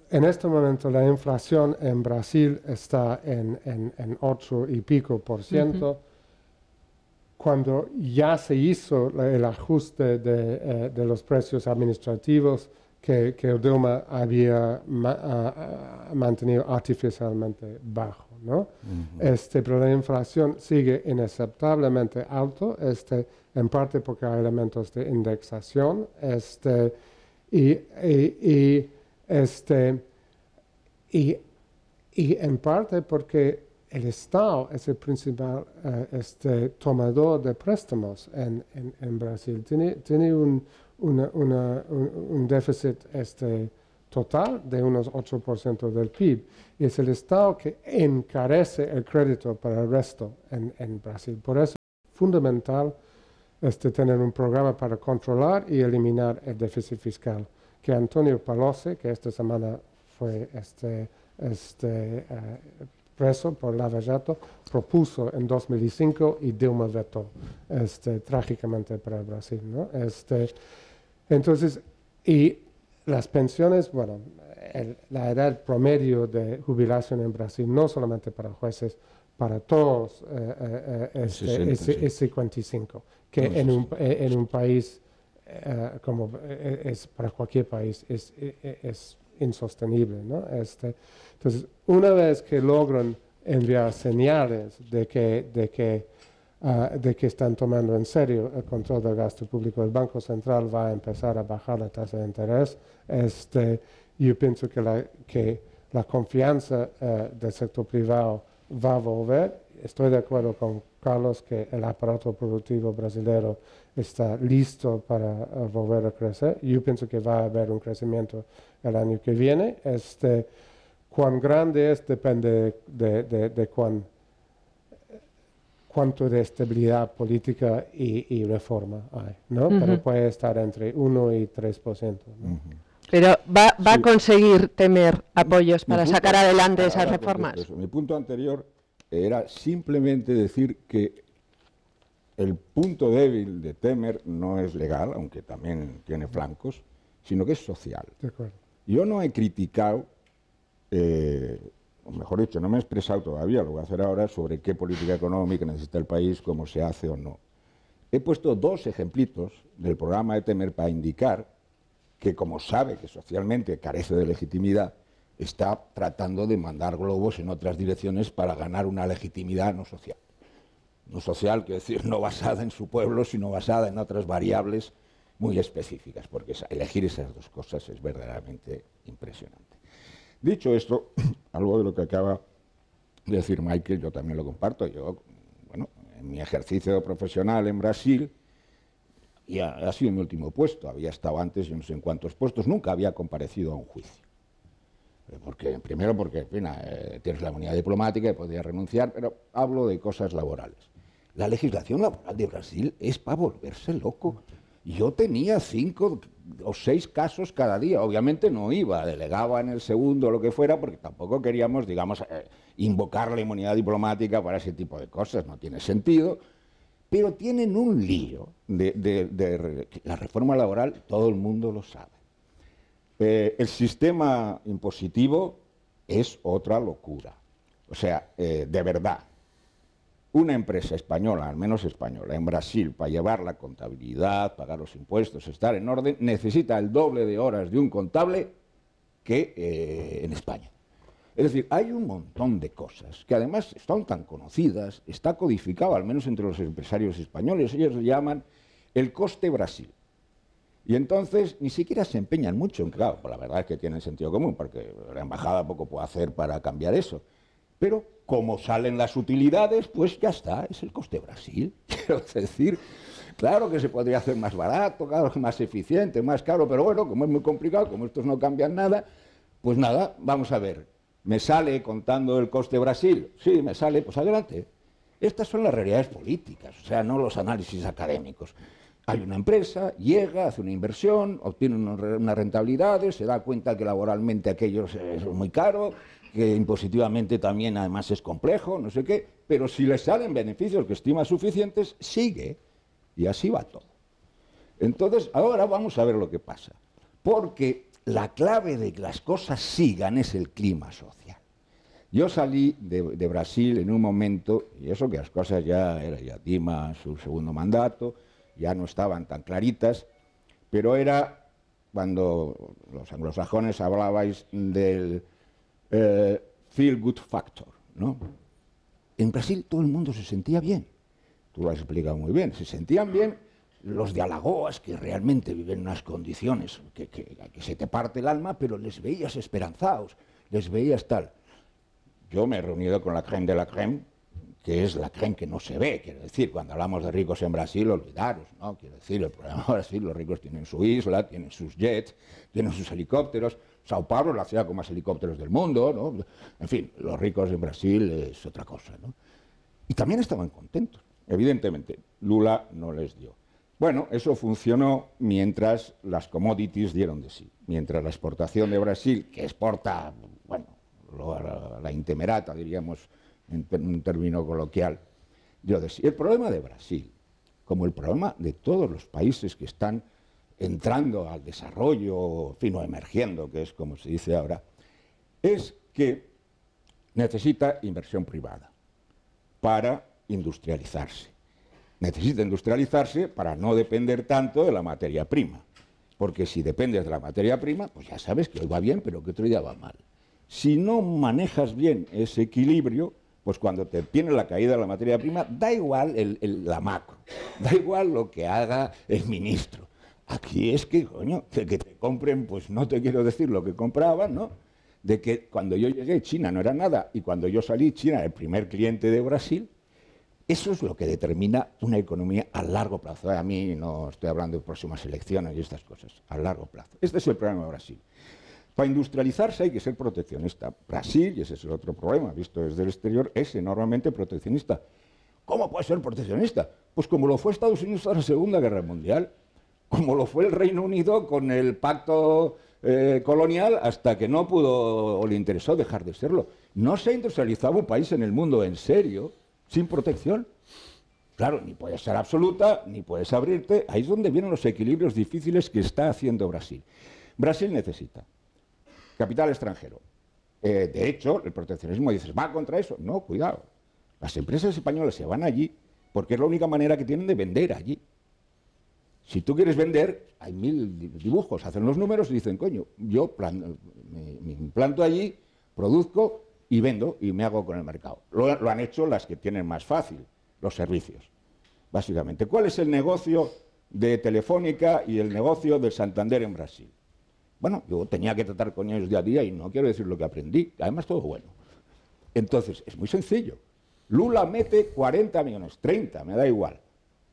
en este momento la inflación en Brasil está en 8 y pico %. Cuando ya se hizo el ajuste de los precios administrativos que Dilma había mantenido artificialmente bajo, ¿no? Pero la inflación sigue inaceptablemente alto, en parte porque hay elementos de indexación, y en parte porque el Estado es el principal tomador de préstamos en Brasil. Tiene un déficit total de unos 8% del PIB. Y es el Estado que encarece el crédito para el resto en Brasil. Por eso es fundamental tener un programa para controlar y eliminar el déficit fiscal, que Antonio Pelosi, que esta semana fue preso por Lava Jato, propuso en 2005 y Dilma vetó, trágicamente para Brasil, ¿no? Entonces, y las pensiones, bueno, la edad promedio de jubilación en Brasil, no solamente para jueces, para todos, es 55, que en un país como es para cualquier país, es insostenible, ¿no? Entonces, una vez que logran enviar señales de que están tomando en serio el control del gasto público, el Banco Central va a empezar a bajar la tasa de interés. Yo pienso que la confianza del sector privado va a volver. Estoy de acuerdo con Carlos que el aparato productivo brasileño está listo para volver a crecer. Yo pienso que va a haber un crecimiento el año que viene. Cuán grande es depende de cuánto de estabilidad política y reforma hay, ¿no? Pero puede estar entre 1 y 3%, ¿no? Pero va a conseguir Temer apoyos para sacar adelante esas reformas. Mi punto anterior era simplemente decir que el punto débil de Temer no es legal, aunque también tiene flancos, sino que es social. De acuerdo. Yo no he criticado, o mejor dicho, no me he expresado todavía, lo voy a hacer ahora, sobre qué política económica necesita el país, cómo se hace o no. He puesto 2 ejemplitos del programa de Temer para indicar que, como sabe que socialmente carece de legitimidad, está tratando de mandar globos en otras direcciones para ganar una legitimidad no social. No social, quiero decir, no basada en su pueblo, sino basada en otras variables muy específicas, porque elegir esas 2 cosas es verdaderamente impresionante. Dicho esto, algo de lo que acaba de decir Michael, yo también lo comparto. Yo, bueno, en mi ejercicio profesional en Brasil, y ha sido mi último puesto, había estado antes, yo no sé en cuántos puestos, nunca había comparecido a un juicio. Primero porque, en fin, tienes la inmunidad diplomática y podías renunciar, pero hablo de cosas laborales. La legislación laboral de Brasil es para volverse loco. Yo tenía 5 o 6 casos cada día. Obviamente no iba, delegaba en el segundo o lo que fuera, porque tampoco queríamos, digamos, invocar la inmunidad diplomática para ese tipo de cosas. No tiene sentido. Pero tienen un lío de la reforma laboral, todo el mundo lo sabe. El sistema impositivo es otra locura. O sea, de verdad, una empresa española, al menos española, en Brasil, para llevar la contabilidad, pagar los impuestos, estar en orden, necesita el doble de horas de un contable que en España. Es decir, hay un montón de cosas que además están tan conocidas, está codificado, al menos entre los empresarios españoles, ellos lo llaman el coste Brasil. Y entonces ni siquiera se empeñan mucho en, claro, pues la verdad es que tienen sentido común, porque la embajada poco puede hacer para cambiar eso. Pero como salen las utilidades, pues ya está, es el coste Brasil. Quiero decir, claro que se podría hacer más barato, claro, más eficiente, más caro, pero bueno, como es muy complicado, como estos no cambian nada, pues nada, vamos a ver. ¿Me sale contando el coste Brasil? Sí, me sale, pues adelante. Estas son las realidades políticas, o sea, no los análisis académicos. Hay una empresa, llega, hace una inversión, obtiene unas rentabilidades, se da cuenta que laboralmente aquello es muy caro, que impositivamente también además es complejo, no sé qué, pero si le salen beneficios que estima suficientes, sigue, y así va todo. Entonces, ahora vamos a ver lo que pasa, porque la clave de que las cosas sigan es el clima social. Yo salí de Brasil en un momento, y eso que las cosas ya era ya Dilma, su segundo mandato, ya no estaban tan claritas, pero era cuando los anglosajones hablabais del feel good factor, ¿no? En Brasil todo el mundo se sentía bien, tú lo has explicado muy bien, se sentían bien los de Alagoas, que realmente viven en unas condiciones que se te parte el alma, pero les veías esperanzados, les veías tal. Yo me he reunido con la crème de la crème, que es la crème que no se ve, quiero decir, cuando hablamos de ricos en Brasil, olvidaros, ¿no? Quiero decir, el problema de Brasil, los ricos tienen su isla, tienen sus jets, tienen sus helicópteros. Sao Paulo es la ciudad con más helicópteros del mundo, ¿no? En fin, los ricos en Brasil es otra cosa, ¿no? Y también estaban contentos, evidentemente. Lula no les dio. Bueno, eso funcionó mientras las commodities dieron de sí. Mientras la exportación de Brasil, que exporta, bueno, la intemerata, diríamos, en un término coloquial, dio de sí. El problema de Brasil, como el problema de todos los países que están entrando al desarrollo, fino emergiendo, que es como se dice ahora, es que necesita inversión privada para industrializarse. Necesita industrializarse para no depender tanto de la materia prima, porque si dependes de la materia prima, pues ya sabes que hoy va bien, pero que otro día va mal. Si no manejas bien ese equilibrio, pues cuando te viene la caída de la materia prima, da igual la macro, da igual lo que haga el ministro. Aquí es que, coño, que te compren, pues no te quiero decir lo que compraban, ¿no? De que cuando yo llegué China no era nada y cuando yo salí China era el primer cliente de Brasil. Eso es lo que determina una economía a largo plazo. A mí no estoy hablando de próximas elecciones y estas cosas, a largo plazo. Este es el problema de Brasil. Para industrializarse hay que ser proteccionista. Brasil, y ese es el otro problema, visto desde el exterior, es enormemente proteccionista. ¿Cómo puede ser proteccionista? Pues como lo fue Estados Unidos tras la Segunda Guerra Mundial, como lo fue el Reino Unido con el pacto colonial hasta que no pudo o le interesó dejar de serlo. No se industrializaba un país en el mundo en serio sin protección. Claro, ni puede ser absoluta, ni puedes abrirte. Ahí es donde vienen los equilibrios difíciles que está haciendo Brasil. Brasil necesita capital extranjero. De hecho, el proteccionismo, dices, ¿va contra eso? No, cuidado. Las empresas españolas se van allí porque es la única manera que tienen de vender allí. Si tú quieres vender, hay 1000 dibujos, hacen los números y dicen, coño, yo me implanto allí, produzco y vendo y me hago con el mercado. Lo han hecho las que tienen más fácil, los servicios, básicamente. ¿Cuál es el negocio de Telefónica y el negocio del Santander en Brasil? Bueno, yo tenía que tratar con ellos día a día y no quiero decir lo que aprendí, además todo bueno. Entonces, es muy sencillo. Lula mete 40 millones, 30, me da igual,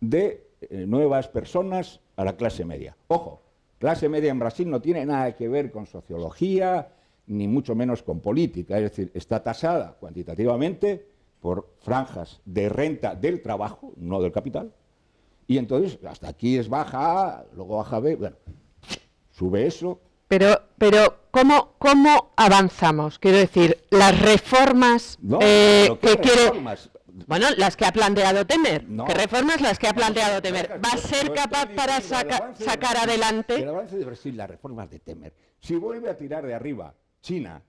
de nuevas personas a la clase media. Ojo, clase media en Brasil no tiene nada que ver con sociología, ni mucho menos con política, es decir, está tasada cuantitativamente por franjas de renta del trabajo, no del capital, y entonces hasta aquí es baja A, luego baja B, bueno, sube eso. Pero ¿cómo avanzamos? Quiero decir, las reformas No, que quiere... reformas. Bueno, las que ha planteado Temer. No. ¿Qué reformas las que ha planteado Temer? ¿Va a ser No capaz estoy para diciendo el avance de sacar Brasil, adelante? El avance de Brasil, las reformas de Temer. Si vuelve a tirar de arriba China,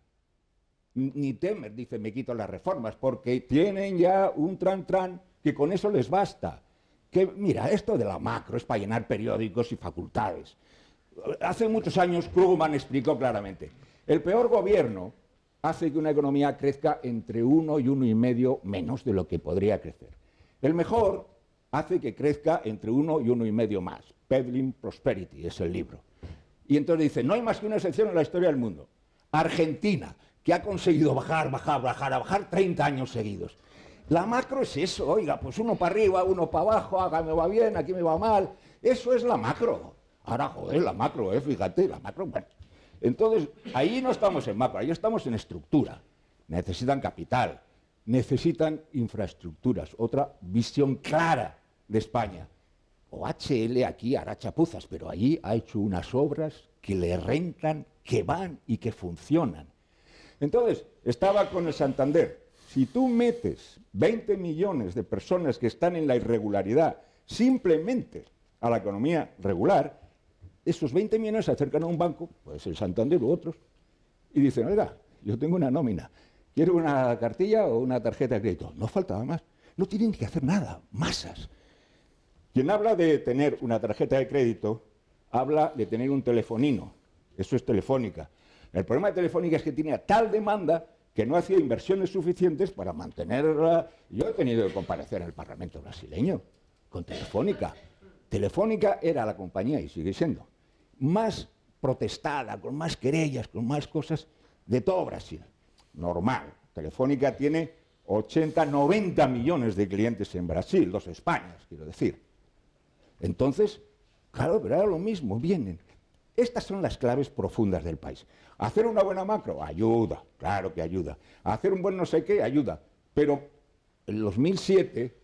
ni Temer dice me quito las reformas, porque tienen ya un tran que con eso les basta. Que mira, esto de la macro es para llenar periódicos y facultades. Hace muchos años Krugman explicó claramente, el peor gobierno hace que una economía crezca entre 1 y 1,5 menos de lo que podría crecer. El mejor hace que crezca entre 1 y 1,5 más. Peddling Prosperity es el libro. Y entonces dice, no hay más que una excepción en la historia del mundo. Argentina, que ha conseguido bajar 30 años seguidos. La macro es eso, oiga, pues uno para arriba, uno para abajo, acá me va bien, aquí me va mal. Eso es la macro. Ahora, joder, la macro, fíjate, la macro, bueno. Entonces, ahí no estamos en macro, ahí estamos en estructura. Necesitan capital, necesitan infraestructuras, otra visión clara de España. OHL aquí hará chapuzas, pero allí ha hecho unas obras que le rentan, que van y que funcionan. Entonces, estaba con el Santander. Si tú metes 20 millones de personas que están en la irregularidad simplemente a la economía regular, esos 20 millones se acercan a un banco, puede ser el Santander u otros, y dicen, oiga, yo tengo una nómina, quiero una cartilla o una tarjeta de crédito. No faltaba más, no tienen que hacer nada, masas. Quien habla de tener una tarjeta de crédito, habla de tener un telefonino, eso es Telefónica. El problema de Telefónica es que tenía tal demanda que no hacía inversiones suficientes para mantenerla. Yo he tenido que comparecer al Parlamento brasileño con Telefónica. Telefónica era la compañía, y sigue siendo, más protestada, con más querellas, con más cosas de todo Brasil. Normal. Telefónica tiene 80, 90 millones de clientes en Brasil, 2 Españas, quiero decir. Entonces, claro, pero era lo mismo, vienen. Estas son las claves profundas del país. Hacer una buena macro, ayuda, claro que ayuda. Hacer un buen no sé qué, ayuda. Pero en 2007,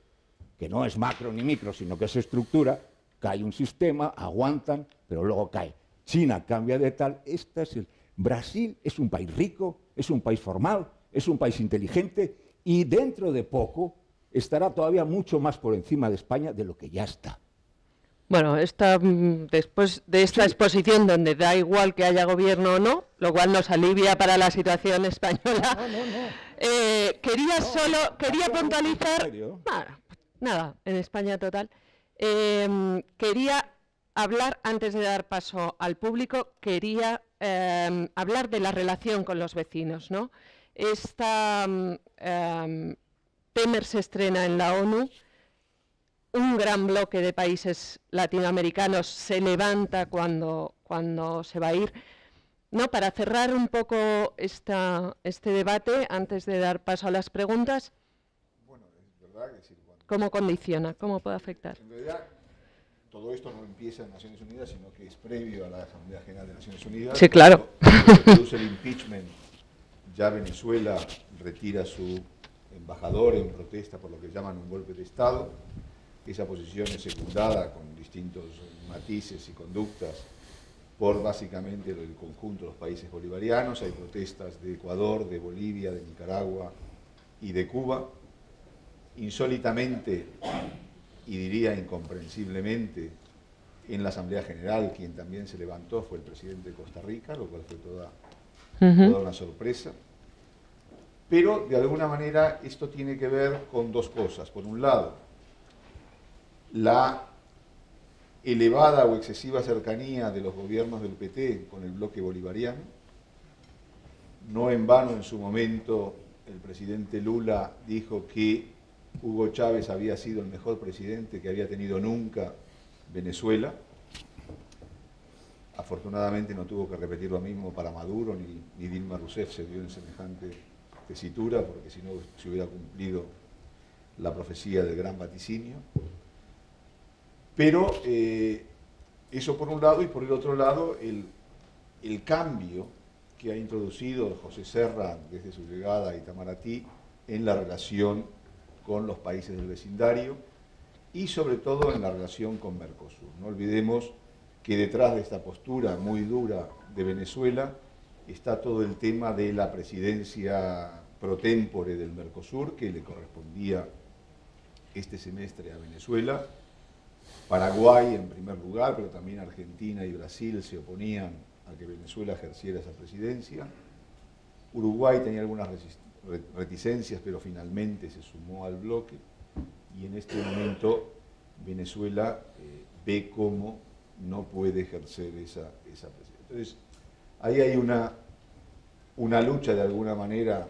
que no es macro ni micro, sino que es estructura, cae un sistema, aguantan, pero luego cae. China cambia de tal, Brasil es un país rico, es un país formal, es un país inteligente y dentro de poco estará todavía mucho más por encima de España de lo que ya está. Bueno, después de esta exposición donde da igual que haya gobierno o no, lo cual nos alivia para la situación española, quería puntualizar, nada, en España total, quería hablar, antes de dar paso al público, quería hablar de la relación con los vecinos, ¿no? Temer se estrena en la ONU, un gran bloque de países latinoamericanos se levanta cuando se va a ir. No, para cerrar un poco este debate, antes de dar paso a las preguntas, bueno, es verdad que sí, ¿cómo condiciona? ¿Cómo puede afectar? En realidad, todo esto no empieza en Naciones Unidas, sino que es previo a la Asamblea General de Naciones Unidas. Sí, claro. Cuando se produce el impeachment, ya Venezuela retira su embajador en protesta por lo que llaman un golpe de Estado. Esa posición es secundada con distintos matices y conductas por básicamente el conjunto de los países bolivarianos. Hay protestas de Ecuador, de Bolivia, de Nicaragua y de Cuba. Insólitamente, y diría incomprensiblemente, en la Asamblea General, quien también se levantó fue el presidente de Costa Rica, lo cual fue toda una sorpresa. Pero, de alguna manera, esto tiene que ver con dos cosas. Por un lado, la elevada o excesiva cercanía de los gobiernos del PT con el bloque bolivariano. No en vano, en su momento, el presidente Lula dijo que Hugo Chávez había sido el mejor presidente que había tenido nunca Venezuela. Afortunadamente no tuvo que repetir lo mismo para Maduro, ni Dilma Rousseff se vio en semejante tesitura, porque si no se hubiera cumplido la profecía del gran vaticinio. Pero eso por un lado, y por el otro lado el cambio que ha introducido José Serra desde su llegada a Itamaraty en la relación con los países del vecindario y sobre todo en la relación con Mercosur. No olvidemos que detrás de esta postura muy dura de Venezuela está todo el tema de la presidencia pro tempore del Mercosur, que le correspondía este semestre a Venezuela. Paraguay en primer lugar, pero también Argentina y Brasil se oponían a que Venezuela ejerciera esa presidencia. Uruguay tenía algunas reticencias, pero finalmente se sumó al bloque. Y en este momento Venezuela ve cómo no puede ejercer esa presidencia. Entonces, ahí hay una lucha de alguna manera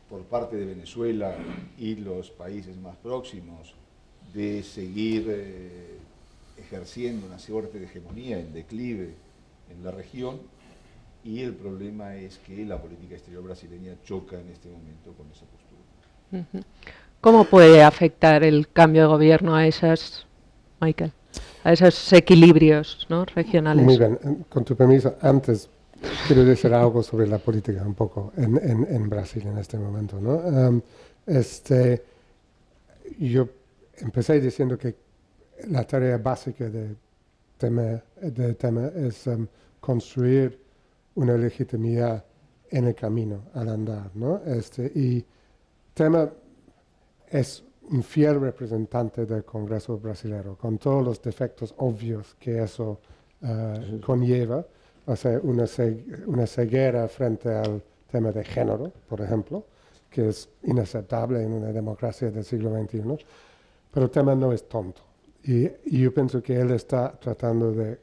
por parte de Venezuela y los países más próximos de seguir ejerciendo una suerte de hegemonía en declive en la región, y el problema es que la política exterior brasileña choca en este momento con esa postura. ¿Cómo puede afectar el cambio de gobierno a esas, Michael, a esos equilibrios, ¿no?, regionales? Muy bien, con tu permiso, antes quiero decir algo sobre la política un poco en Brasil en este momento, ¿no? Yo empecé diciendo que la tarea básica de Temer es construir una legitimidad en el camino al andar, ¿no? Y Temer es un fiel representante del Congreso brasileño, con todos los defectos obvios que eso conlleva, o sea, una ceguera frente al tema de género, por ejemplo, que es inaceptable en una democracia del siglo XXI, pero Temer no es tonto. Y yo pienso que él está tratando de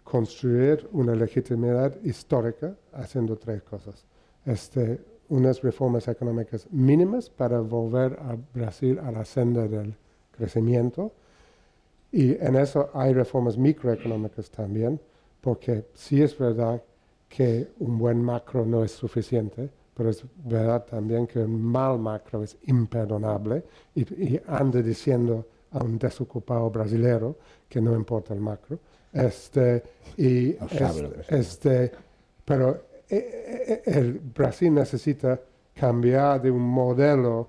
construir una legitimidad histórica haciendo tres cosas. Unas reformas económicas mínimas para volver a Brasil a la senda del crecimiento. Y en eso hay reformas microeconómicas también, porque sí es verdad que un buen macro no es suficiente, pero es verdad también que un mal macro es imperdonable, y anda diciendo a un desocupado brasilero que no importa el macro. Pero el Brasil necesita cambiar de un modelo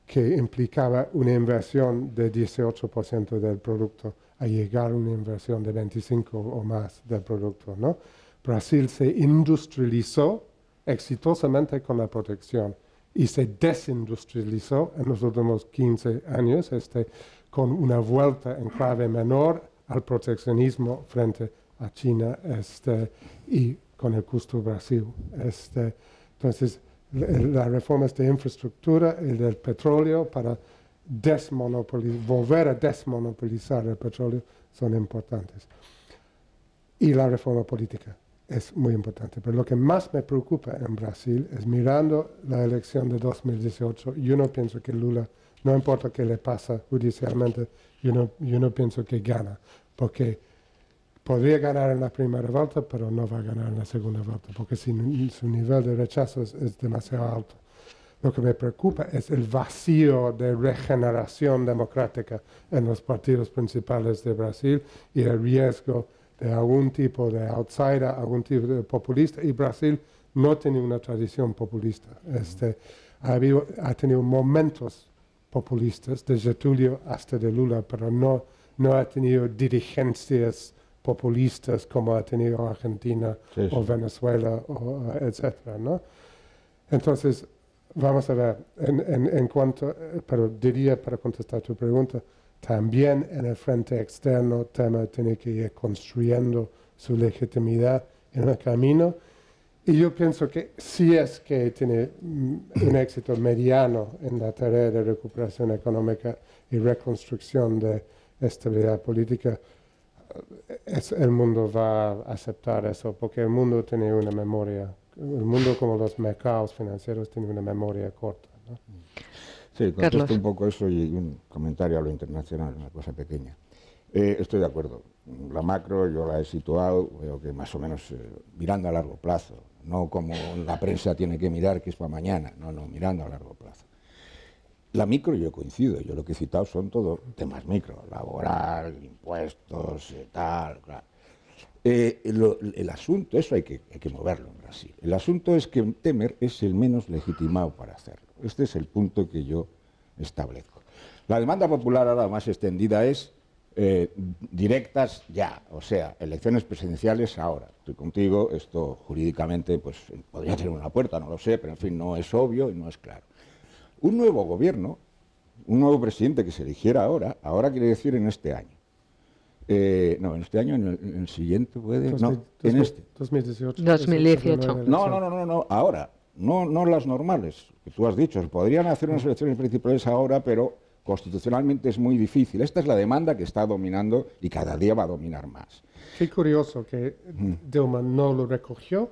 que implicaba una inversión de 18% del producto a llegar a una inversión de 25% o más del producto, ¿no? Brasil se industrializó exitosamente con la protección y se desindustrializó en los últimos 15 años con una vuelta en clave menor al proteccionismo frente a China y con el justo Brasil. Entonces, las reformas de infraestructura y del petróleo para volver a desmonopolizar el petróleo son importantes. Y la reforma política es muy importante. Pero lo que más me preocupa en Brasil es, mirando la elección de 2018, yo no pienso que Lula, no importa qué le pasa judicialmente, yo no pienso que gana, porque podría ganar en la primera vuelta, pero no va a ganar en la segunda vuelta, porque su nivel de rechazo es demasiado alto. Lo que me preocupa es el vacío de regeneración democrática en los partidos principales de Brasil y el riesgo de algún tipo de outsider, algún tipo de populista, y Brasil no tiene una tradición populista. Ha tenido momentos populistas, de Getúlio hasta de Lula, pero no ha tenido dirigencias populistas como ha tenido Argentina o Venezuela, etcétera, ¿no? Entonces, Vamos a ver, en cuanto, pero diría para contestar tu pregunta, también en el frente externo Temer tiene que ir construyendo su legitimidad en el camino. Y yo pienso que si es que tiene un éxito mediano en la tarea de recuperación económica y reconstrucción de estabilidad política, el mundo va a aceptar eso, porque el mundo tiene una memoria. El mundo, como los mercados financieros, tiene una memoria corta, ¿no? Sí, contesto un poco eso y un comentario a lo internacional, una cosa pequeña. Estoy de acuerdo. La macro yo la he situado, veo que más o menos mirando a largo plazo, no como la prensa tiene que mirar que es para mañana, no, mirando a largo plazo. La micro yo coincido, yo lo que he citado son todos temas micro, laboral, impuestos, tal, claro. El asunto, eso hay que moverlo en Brasil. El asunto es que Temer es el menos legitimado para hacerlo. Este es el punto que yo establezco. La demanda popular ahora más extendida es directas ya, o sea, elecciones presidenciales ahora. Estoy contigo, esto jurídicamente pues podría tener una puerta, no lo sé, pero en fin, no es obvio y no es claro. Un nuevo gobierno, un nuevo presidente que se eligiera ahora quiere decir en este año. No, en este año, en el siguiente puede... No, en este. 2018. 2018. No, ahora. No las normales, que tú has dicho. Podrían hacer unas elecciones principales ahora, pero constitucionalmente es muy difícil. Esta es la demanda que está dominando y cada día va a dominar más. Qué curioso que Dilma no lo recogió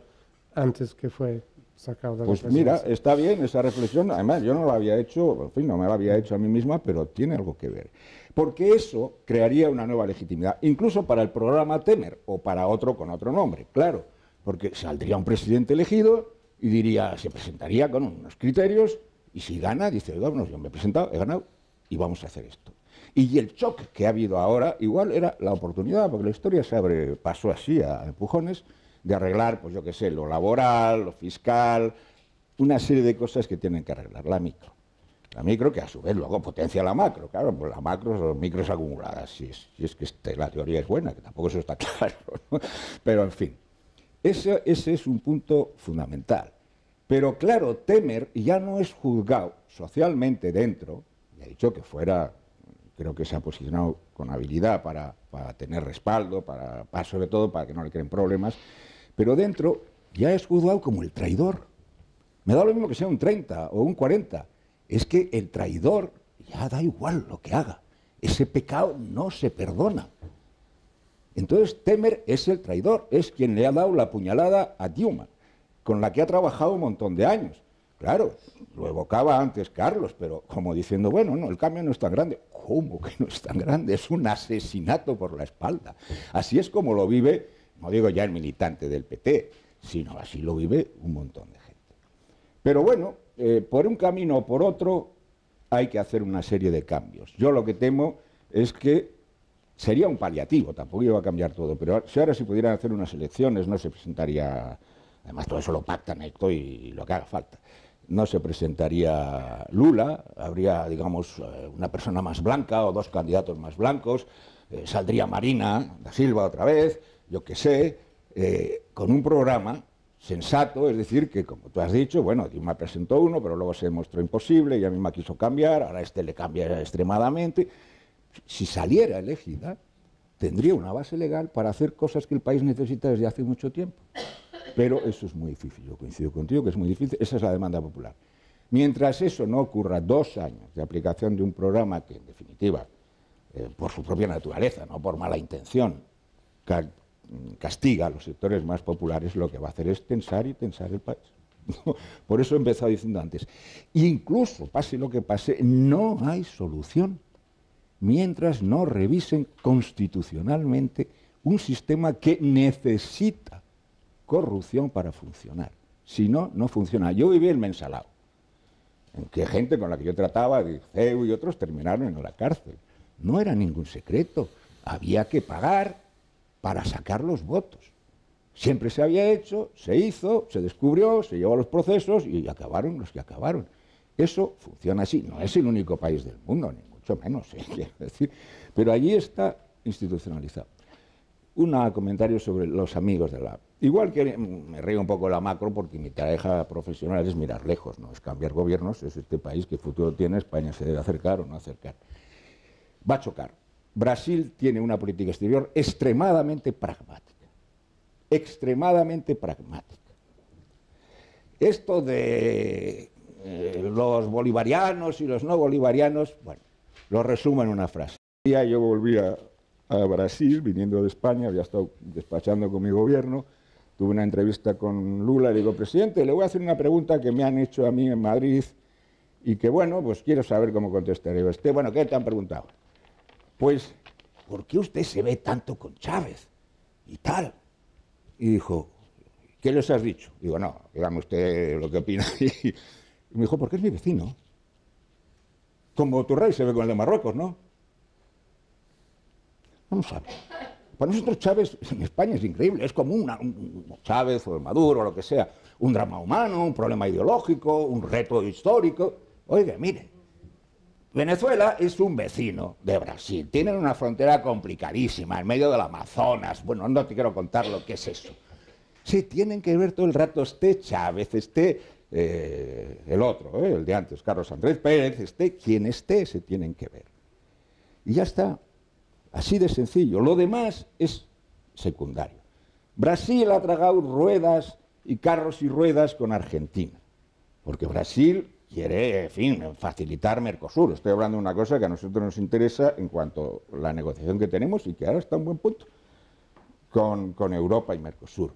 antes que fue sacado de la presidencia. Mira, está bien esa reflexión. Además, yo no la había hecho, en fin, no me la había hecho a mí misma, pero tiene algo que ver. Porque eso crearía una nueva legitimidad, incluso para el programa Temer o para otro con otro nombre, claro, porque saldría un presidente elegido y diría, se presentaría con unos criterios y si gana, dice, bueno, yo me he presentado, he ganado y vamos a hacer esto. Y el shock que ha habido ahora, igual era la oportunidad, porque la historia se abre, pasó así a empujones, de arreglar, pues yo qué sé, lo laboral, lo fiscal, una serie de cosas que tienen que arreglar, la micro. La micro, que a su vez luego potencia la macro, claro, pues la macro son micros acumuladas, si es que la teoría es buena, que tampoco eso está claro, ¿no? Pero en fin, ese es un punto fundamental. Pero claro, Temer ya no es juzgado socialmente dentro, y ha dicho que fuera, creo que se ha posicionado con habilidad para tener respaldo, sobre todo para que no le creen problemas, pero dentro ya es juzgado como el traidor. Me da lo mismo que sea un 30 o un 40. Es que el traidor ya da igual lo que haga. Ese pecado no se perdona. Entonces Temer es el traidor, es quien le ha dado la puñalada a Dilma, con la que ha trabajado un montón de años. Claro, lo evocaba antes Carlos, pero como diciendo, bueno, no, el cambio no es tan grande. ¿Cómo que no es tan grande? Es un asesinato por la espalda. Así es como lo vive, no digo ya el militante del PT, sino así lo vive un montón de gente. Pero bueno, por un camino o por otro hay que hacer una serie de cambios. Yo lo que temo es que sería un paliativo, tampoco iba a cambiar todo, pero si ahora se pudieran hacer unas elecciones no se presentaría, además todo eso lo pactan esto y lo que haga falta, no se presentaría Lula, habría, digamos, una persona más blanca o dos candidatos más blancos, saldría Marina da Silva otra vez, yo qué sé, con un programa sensato, es decir, que como tú has dicho, bueno, Dilma presentó uno, pero luego se demostró imposible, ella misma quiso cambiar, ahora le cambia extremadamente. Si saliera elegida, tendría una base legal para hacer cosas que el país necesita desde hace mucho tiempo. Pero eso es muy difícil, yo coincido contigo que es muy difícil, esa es la demanda popular. Mientras eso no ocurra, 2 años de aplicación de un programa que, en definitiva, por su propia naturaleza, no por mala intención, castiga a los sectores más populares, lo que va a hacer es tensar y tensar el país. Por eso he empezado diciendo antes, incluso pase lo que pase, no hay solución mientras no revisen constitucionalmente un sistema que necesita corrupción para funcionar. Si no, no funciona. Yo viví el mensalao, en que gente con la que yo trataba, de CEU y otros, terminaron en la cárcel. No era ningún secreto, había que pagar para sacar los votos. Siempre se había hecho, se hizo, se descubrió, se llevó a los procesos y acabaron los que acabaron. Eso funciona así. No es el único país del mundo, ni mucho menos, quiero decir. Pero allí está institucionalizado. Un comentario sobre los amigos de la... Igual que me río un poco la macro porque mi tarea profesional es mirar lejos, no es cambiar gobiernos, es este país que futuro tiene, España se debe acercar o no acercar. Va a chocar. Brasil tiene una política exterior extremadamente pragmática. Extremadamente pragmática. Esto de los bolivarianos y los no bolivarianos, bueno, lo resumo en una frase. Yo volví a Brasil, viniendo de España, había estado despachando con mi gobierno, tuve una entrevista con Lula y le digo, presidente, le voy a hacer una pregunta que me han hecho a mí en Madrid y que, bueno, pues quiero saber cómo contestaré. Bueno, ¿qué te han preguntado? Pues, ¿por qué usted se ve tanto con Chávez y tal? Y dijo, ¿qué les has dicho? Digo, no, dígame usted lo que opina. Y me dijo, porque es mi vecino. Como tu rey se ve con el de Marruecos, ¿no? Vamos a ver. Para nosotros Chávez en España es increíble, es como un Chávez o Maduro o lo que sea, un drama humano, un problema ideológico, un reto histórico. Oiga, miren, Venezuela es un vecino de Brasil, tienen una frontera complicadísima en medio del Amazonas, bueno, no te quiero contar lo que es eso. Se tienen que ver todo el rato, esté Chávez, esté el otro, el de antes, Carlos Andrés Pérez, esté quien esté, se tienen que ver. Y ya está. Así de sencillo. Lo demás es secundario. Brasil ha tragado ruedas y carros y ruedas con Argentina, porque Brasil quiere, en fin, facilitar Mercosur. Estoy hablando de una cosa que a nosotros nos interesa en cuanto a la negociación que tenemos y que ahora está en buen punto con Europa y Mercosur.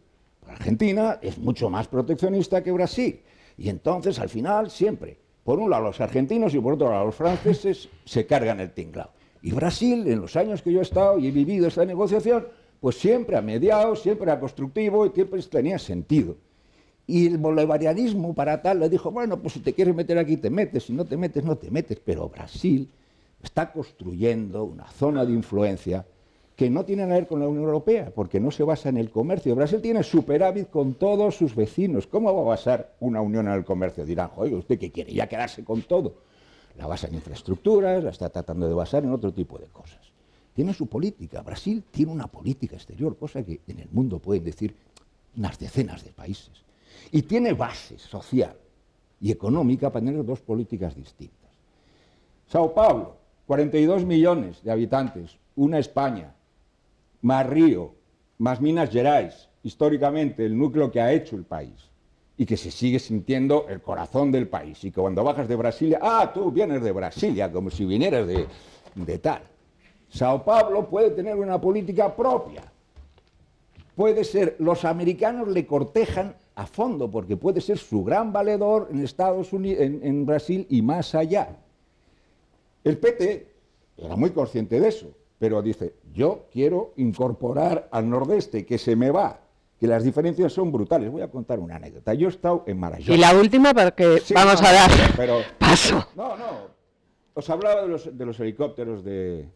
Argentina es mucho más proteccionista que Brasil y entonces al final siempre, por un lado los argentinos y por otro lado los franceses se cargan el tinglao. Y Brasil, en los años que yo he estado y he vivido esta negociación, pues siempre ha mediado, siempre ha constructivo y siempre tenía sentido. Y el bolivarianismo para tal le dijo, bueno, pues si te quieres meter aquí te metes, si no te metes, no te metes. Pero Brasil está construyendo una zona de influencia que no tiene nada que ver con la Unión Europea, porque no se basa en el comercio. Brasil tiene superávit con todos sus vecinos. ¿Cómo va a basar una unión en el comercio? Dirán, oye, ¿usted qué quiere? ¿Ya quedarse con todo? La basa en infraestructuras, la está tratando de basar en otro tipo de cosas. Tiene su política. Brasil tiene una política exterior, cosa que en el mundo pueden decir unas decenas de países. Y tiene base social y económica para tener dos políticas distintas. Sao Paulo, 42 millones de habitantes, una España, más Río, más Minas Gerais, históricamente el núcleo que ha hecho el país. Y que se sigue sintiendo el corazón del país, y que cuando bajas de Brasilia, tú vienes de Brasilia, como si vinieras de tal. Sao Paulo puede tener una política propia, puede ser, los americanos le cortejan a fondo, porque puede ser su gran valedor en Estados Unidos, en Brasil y más allá. El PT era muy consciente de eso, pero dice, yo quiero incorporar al nordeste, que se me va, que las diferencias son brutales. Voy a contar una anécdota. Yo he estado en Marajó. Y la última, porque sí, vamos a dar paso. No. Os hablaba de los helicópteros de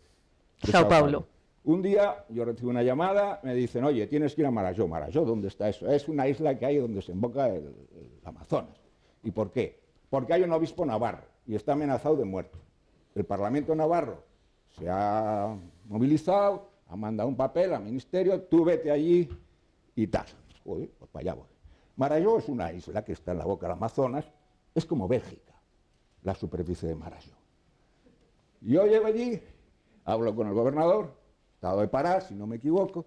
Sao Paulo. Un día yo recibo una llamada, me dicen, oye, tienes que ir a Marajó. ¿Marajó? ¿Dónde está eso? Es una isla que hay donde se emboca el Amazonas. ¿Y por qué? Porque hay un obispo navarro y está amenazado de muerte. El Parlamento navarro se ha movilizado, ha mandado un papel al ministerio, tú vete allí y tal. Joder, pues para allá voy. Marajó es una isla que está en la boca del Amazonas, es como Bélgica, la superficie de Marajó. Yo llego allí, hablo con el gobernador, estado de Pará, si no me equivoco,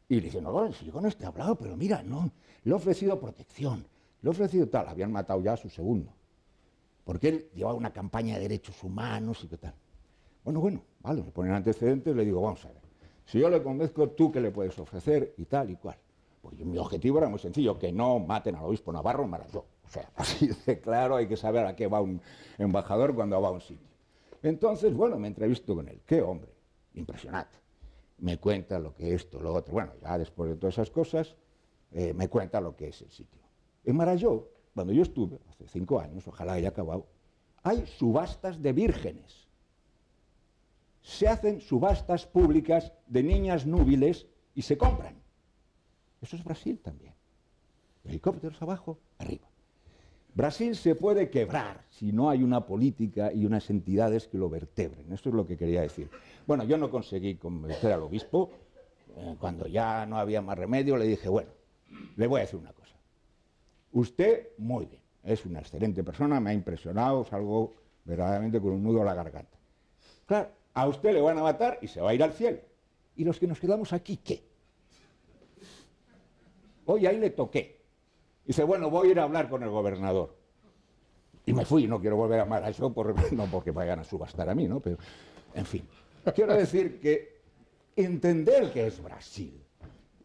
y le dije, no, si yo con este he hablado, pero mira, no, le he ofrecido protección, le he ofrecido tal, habían matado ya a su segundo, porque él llevaba una campaña de derechos humanos y qué tal. Bueno, vale, me ponen antecedentes, le digo, vamos a ver, si yo le convenzco, ¿tú qué le puedes ofrecer? Y tal y cual. Pues mi objetivo era muy sencillo, que no maten al obispo navarro en Marajó. O sea, así de claro, hay que saber a qué va un embajador cuando va a un sitio. Entonces, bueno, me entrevisto con él. ¡Qué hombre! Impresionante. Me cuenta lo que es esto, lo otro. Bueno, ya después de todas esas cosas, me cuenta lo que es el sitio. En Marajó, cuando yo estuve, hace 5 años, ojalá haya acabado, hay subastas de vírgenes. Se hacen subastas públicas de niñas núbiles y se compran. Eso es Brasil también. Helicópteros abajo, arriba. Brasil se puede quebrar si no hay una política y unas entidades que lo vertebren. Eso es lo que quería decir. Bueno, yo no conseguí convencer al obispo. Cuando ya no había más remedio, le dije, bueno, le voy a decir una cosa. Usted, muy bien, es una excelente persona, me ha impresionado, salgo verdaderamente con un nudo a la garganta. Claro, a usted le van a matar y se va a ir al cielo. ¿Y los que nos quedamos aquí, qué? Hoy ahí le toqué. Dice, bueno, voy a ir a hablar con el gobernador. Y me fui, no quiero volver a amar a eso, no porque vayan a subastar a mí, ¿no? Pero, en fin, quiero decir que entender que es Brasil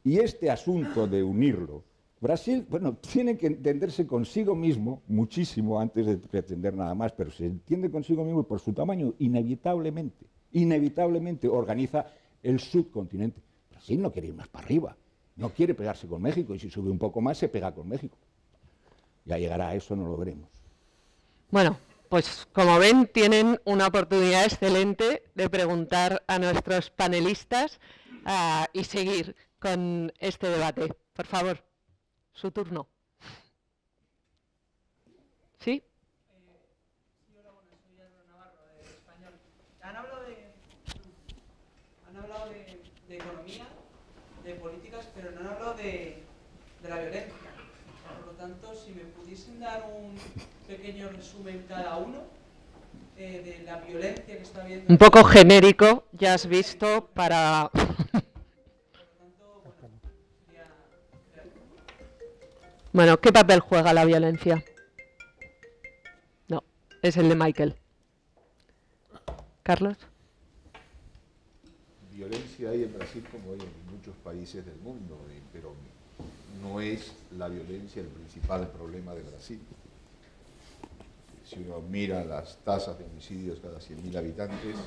y este asunto de unirlo, Brasil, bueno, tiene que entenderse consigo mismo muchísimo antes de pretender nada más, pero se entiende consigo mismo y por su tamaño inevitablemente organiza el subcontinente. Brasil no quiere ir más para arriba, no quiere pegarse con México y si sube un poco más se pega con México. Ya llegará a eso, no lo veremos. Bueno, pues como ven, tienen una oportunidad excelente de preguntar a nuestros panelistas y seguir con este debate. Por favor, su turno. ¿Sí? Sí, hola, bueno, soy Álvaro Navarro, de Español. Han hablado de economía, de políticas, pero no han hablado de la violencia. Por lo tanto, si me pudiesen dar un pequeño resumen cada uno de la violencia que está habiendo. Un poco genérico, ya has visto, para... Por lo tanto, bueno, sería... Bueno, ¿qué papel juega la violencia? No, es el de Michael. Carlos. Violencia hay en Brasil como hay en muchos países del mundo, pero no es la violencia el principal problema de Brasil. Si uno mira las tasas de homicidios cada 100.000 habitantes,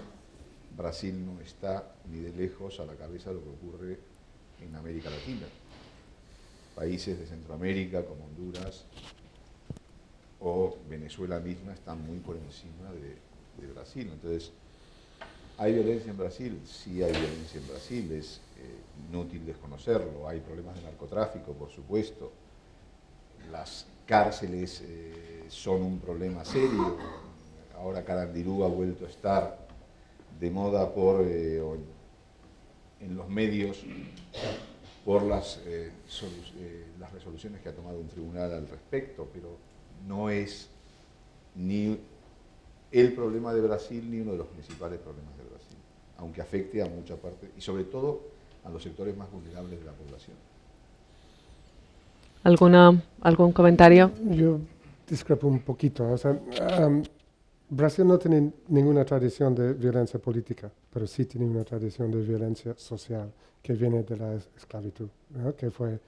Brasil no está ni de lejos a la cabeza de lo que ocurre en América Latina. Países de Centroamérica como Honduras o Venezuela misma están muy por encima de Brasil. Entonces, ¿hay violencia en Brasil? Sí hay violencia en Brasil, es inútil desconocerlo. Hay problemas de narcotráfico, por supuesto. Las cárceles son un problema serio. Ahora Carandiru ha vuelto a estar de moda en los medios por las resoluciones que ha tomado un tribunal al respecto, pero no es ni el problema de Brasil ni uno de los principales problemas de Brasil, aunque afecte a mucha parte y sobre todo a los sectores más vulnerables de la población. ¿Algún comentario? Yo discrepo un poquito. O sea, Brasil no tiene ninguna tradición de violencia política, pero sí tiene una tradición de violencia social que viene de la esclavitud, ¿no? Que fue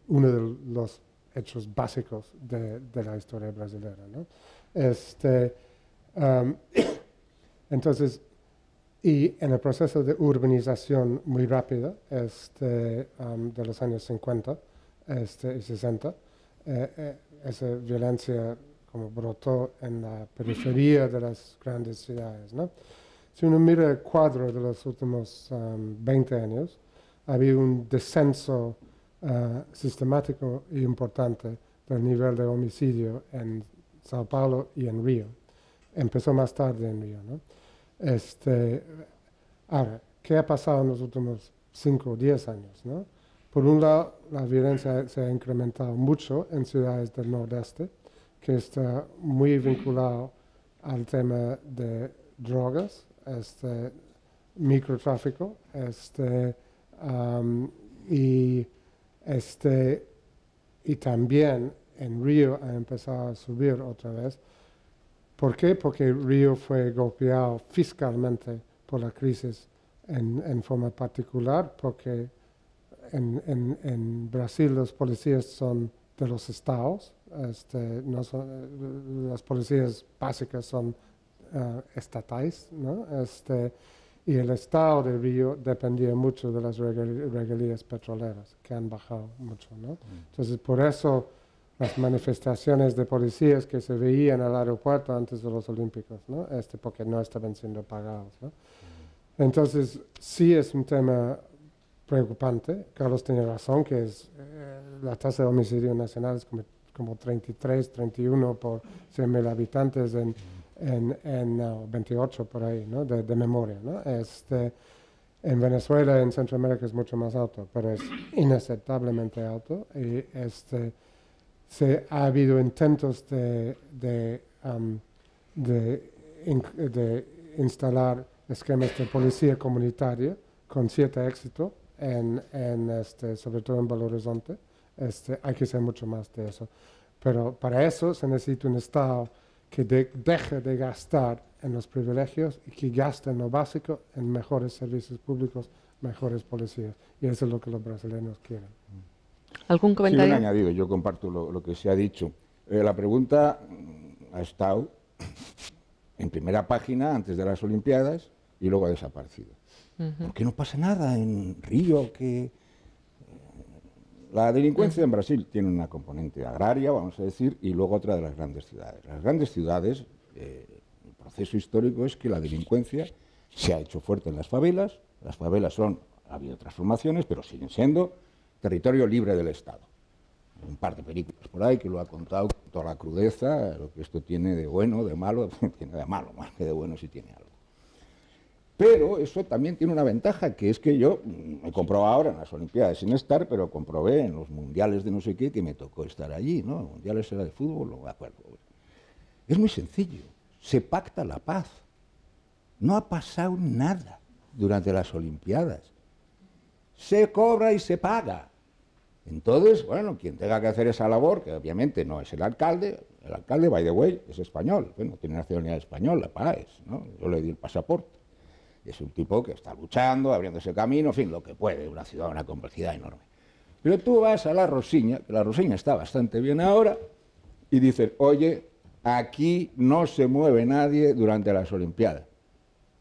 uno de los hechos básicos de la historia brasileña, ¿no? Entonces, y en el proceso de urbanización muy rápida de los años 50 y 60, esa violencia como brotó en la periferia de las grandes ciudades, ¿no? Si uno mira el cuadro de los últimos 20 años, ha habido un descenso sistemático e importante del nivel de homicidio en Sao Paulo y en Río. Empezó más tarde en Río, ¿no? Ahora, ¿qué ha pasado en los últimos 5 o 10 años, ¿no? Por un lado, la violencia se ha incrementado mucho en ciudades del nordeste, que está muy vinculado al tema de drogas, microtráfico, y también en Río ha empezado a subir otra vez. ¿Por qué? Porque Río fue golpeado fiscalmente por la crisis en forma particular, porque en Brasil los policías son de los estados, las policías básicas son estatales, ¿no? Y el estado de Río dependía mucho de las regalías petroleras, que han bajado mucho, ¿no? Entonces, por eso las manifestaciones de policías que se veían al aeropuerto antes de los Olímpicos, ¿no? Porque no estaban siendo pagados, ¿no? Entonces, sí es un tema preocupante. Carlos tiene razón, que la tasa de homicidio nacional es como 33, 31 por 100.000 habitantes en 28 por ahí, ¿no? De memoria, ¿no? En Venezuela, en Centroamérica es mucho más alto, pero es inaceptablemente alto. Y ha habido intentos de instalar esquemas de policía comunitaria con cierto éxito, sobre todo en Belo Horizonte. Hay que hacer mucho más de eso. Pero para eso se necesita un Estado que deje de gastar en los privilegios y que gaste en lo básico, en mejores servicios públicos, mejores policías. Y eso es lo que los brasileños quieren. ¿Algún comentario? Sí, un añadido, yo comparto lo que se ha dicho. La pregunta ha estado en primera página antes de las Olimpiadas y luego ha desaparecido. ¿Por qué no pasa nada en Río? La delincuencia en Brasil tiene una componente agraria, vamos a decir, y luego otra de las grandes ciudades. Las grandes ciudades, el proceso histórico es que la delincuencia se ha hecho fuerte en las favelas. Las favelas ha habido transformaciones, pero siguen siendo territorio libre del Estado. Hay un par de películas por ahí que lo ha contado con toda la crudeza, lo que esto tiene de bueno, de malo, tiene de malo, más que de bueno si tiene algo. Pero eso también tiene una ventaja, que es que yo me comprobé ahora en las Olimpiadas sin estar, pero comprobé en los mundiales de no sé qué que me tocó estar allí, ¿no? Los mundiales era de fútbol, no me acuerdo. Es muy sencillo, se pacta la paz. No ha pasado nada durante las Olimpiadas. Se cobra y se paga. Entonces, bueno, quien tenga que hacer esa labor, que obviamente no es el alcalde, by the way, es español, bueno, tiene nacionalidad española, Páez, ¿no? Yo le di el pasaporte. Es un tipo que está luchando, abriéndose camino, en fin, lo que puede, una ciudad de una complejidad enorme. Pero tú vas a La Rosiña, que La Rosiña está bastante bien ahora, y dices, oye, aquí no se mueve nadie durante las Olimpiadas.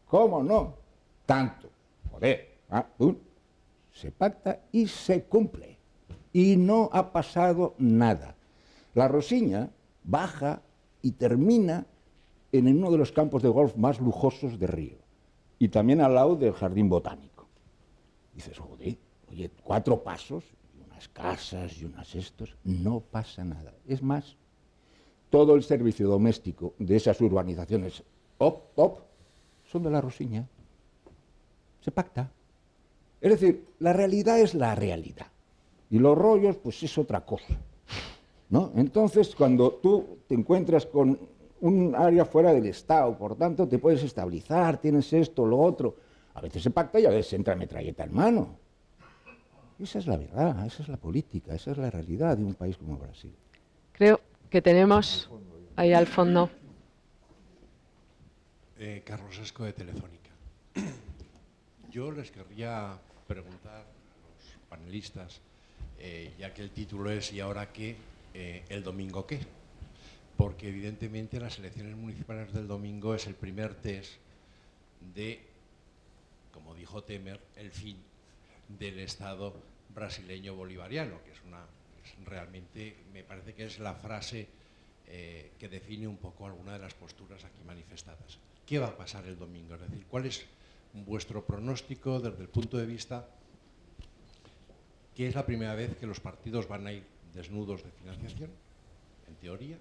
¿Cómo no? Tanto. Joder, se pacta y se cumple. Y no ha pasado nada. La Rosiña baja y termina en uno de los campos de golf más lujosos de Río. Y también al lado del jardín botánico. Dices, joder, oye, 4 pasos, y unas casas y unas estos, no pasa nada. Es más, todo el servicio doméstico de esas urbanizaciones top, son de La Rosiña. Se pacta. Es decir, la realidad es la realidad. Y los rollos, pues es otra cosa, ¿no? Entonces, cuando tú te encuentras con un área fuera del Estado, por tanto, te puedes estabilizar, tienes esto, lo otro. A veces se pacta y a veces entra metralleta en mano. Esa es la verdad, esa es la política, esa es la realidad de un país como Brasil. Creo que tenemos ahí al fondo. Carlos Esco, de Telefónica. Yo les querría preguntar a los panelistas, ya que el título es ¿y ahora qué? ¿El domingo qué? Porque evidentemente las elecciones municipales del domingo es el primer test de, como dijo Temer, el fin del Estado brasileño bolivariano, que realmente me parece que es la frase que define un poco alguna de las posturas aquí manifestadas. ¿Qué va a pasar el domingo? Es decir, ¿cuál es vuestro pronóstico desde el punto de vista que es la primera vez que los partidos van a ir desnudos de financiación, en teoría?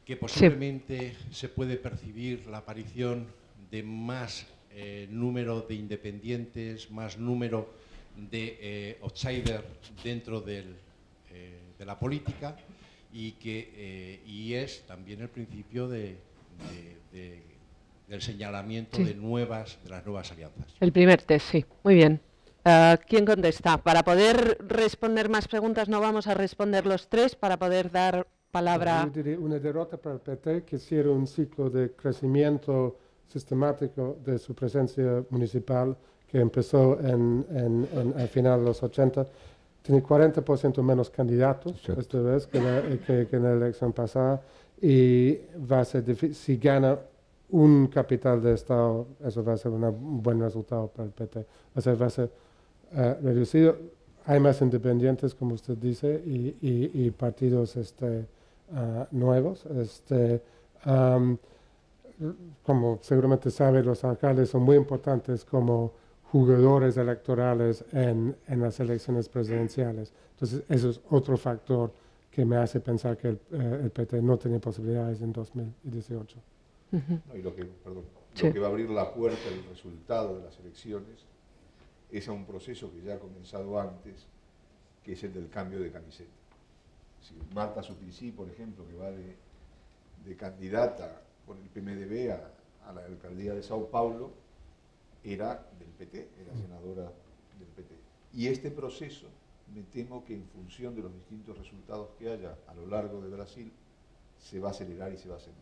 Que posiblemente se puede percibir la aparición de más número de independientes, más número de outsiders dentro de la política y es también el principio del señalamiento de las nuevas alianzas. El primer test, sí. Muy bien. ¿Quién contesta? Para poder responder más preguntas no vamos a responder los tres, para poder dar palabra. Yo diría una derrota para el PT, que cierra un ciclo de crecimiento sistemático de su presencia municipal que empezó al final de los 80. Tiene 40% menos candidatos esta vez que en la elección pasada, y va a ser difícil, si gana un capital de Estado, eso va a ser un buen resultado para el PT. Va a ser reducido. Hay más independientes, como usted dice, y partidos nuevos. Como seguramente sabe, los alcaldes son muy importantes como jugadores electorales en las elecciones presidenciales. Entonces, eso es otro factor que me hace pensar que el PT no tiene posibilidades en 2018. No, y lo que Sí. Lo que va a abrir la puerta del resultado de las elecciones es a un proceso que ya ha comenzado antes, que es el del cambio de camiseta. Si Marta Suplicy, por ejemplo, que va de candidata por el PMDB a la alcaldía de Sao Paulo, era del PT, era senadora del PT. Y este proceso, me temo que en función de los distintos resultados que haya a lo largo de Brasil, se va a acelerar y se va a hacer.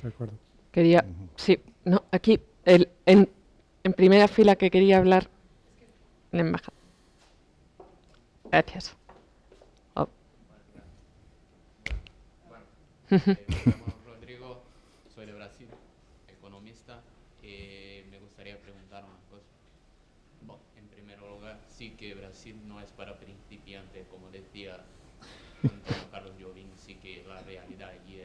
De acuerdo. Quería, sí, no, aquí, en primera fila que quería hablar, la embajada. Gracias. Oh. Me llamo Rodrigo, soy de Brasil, economista, y me gustaría preguntar una cosa. Bueno, en primer lugar, sí que Brasil no es para principiantes, como decía Antonio Carlos Jobim, sí que la realidad allí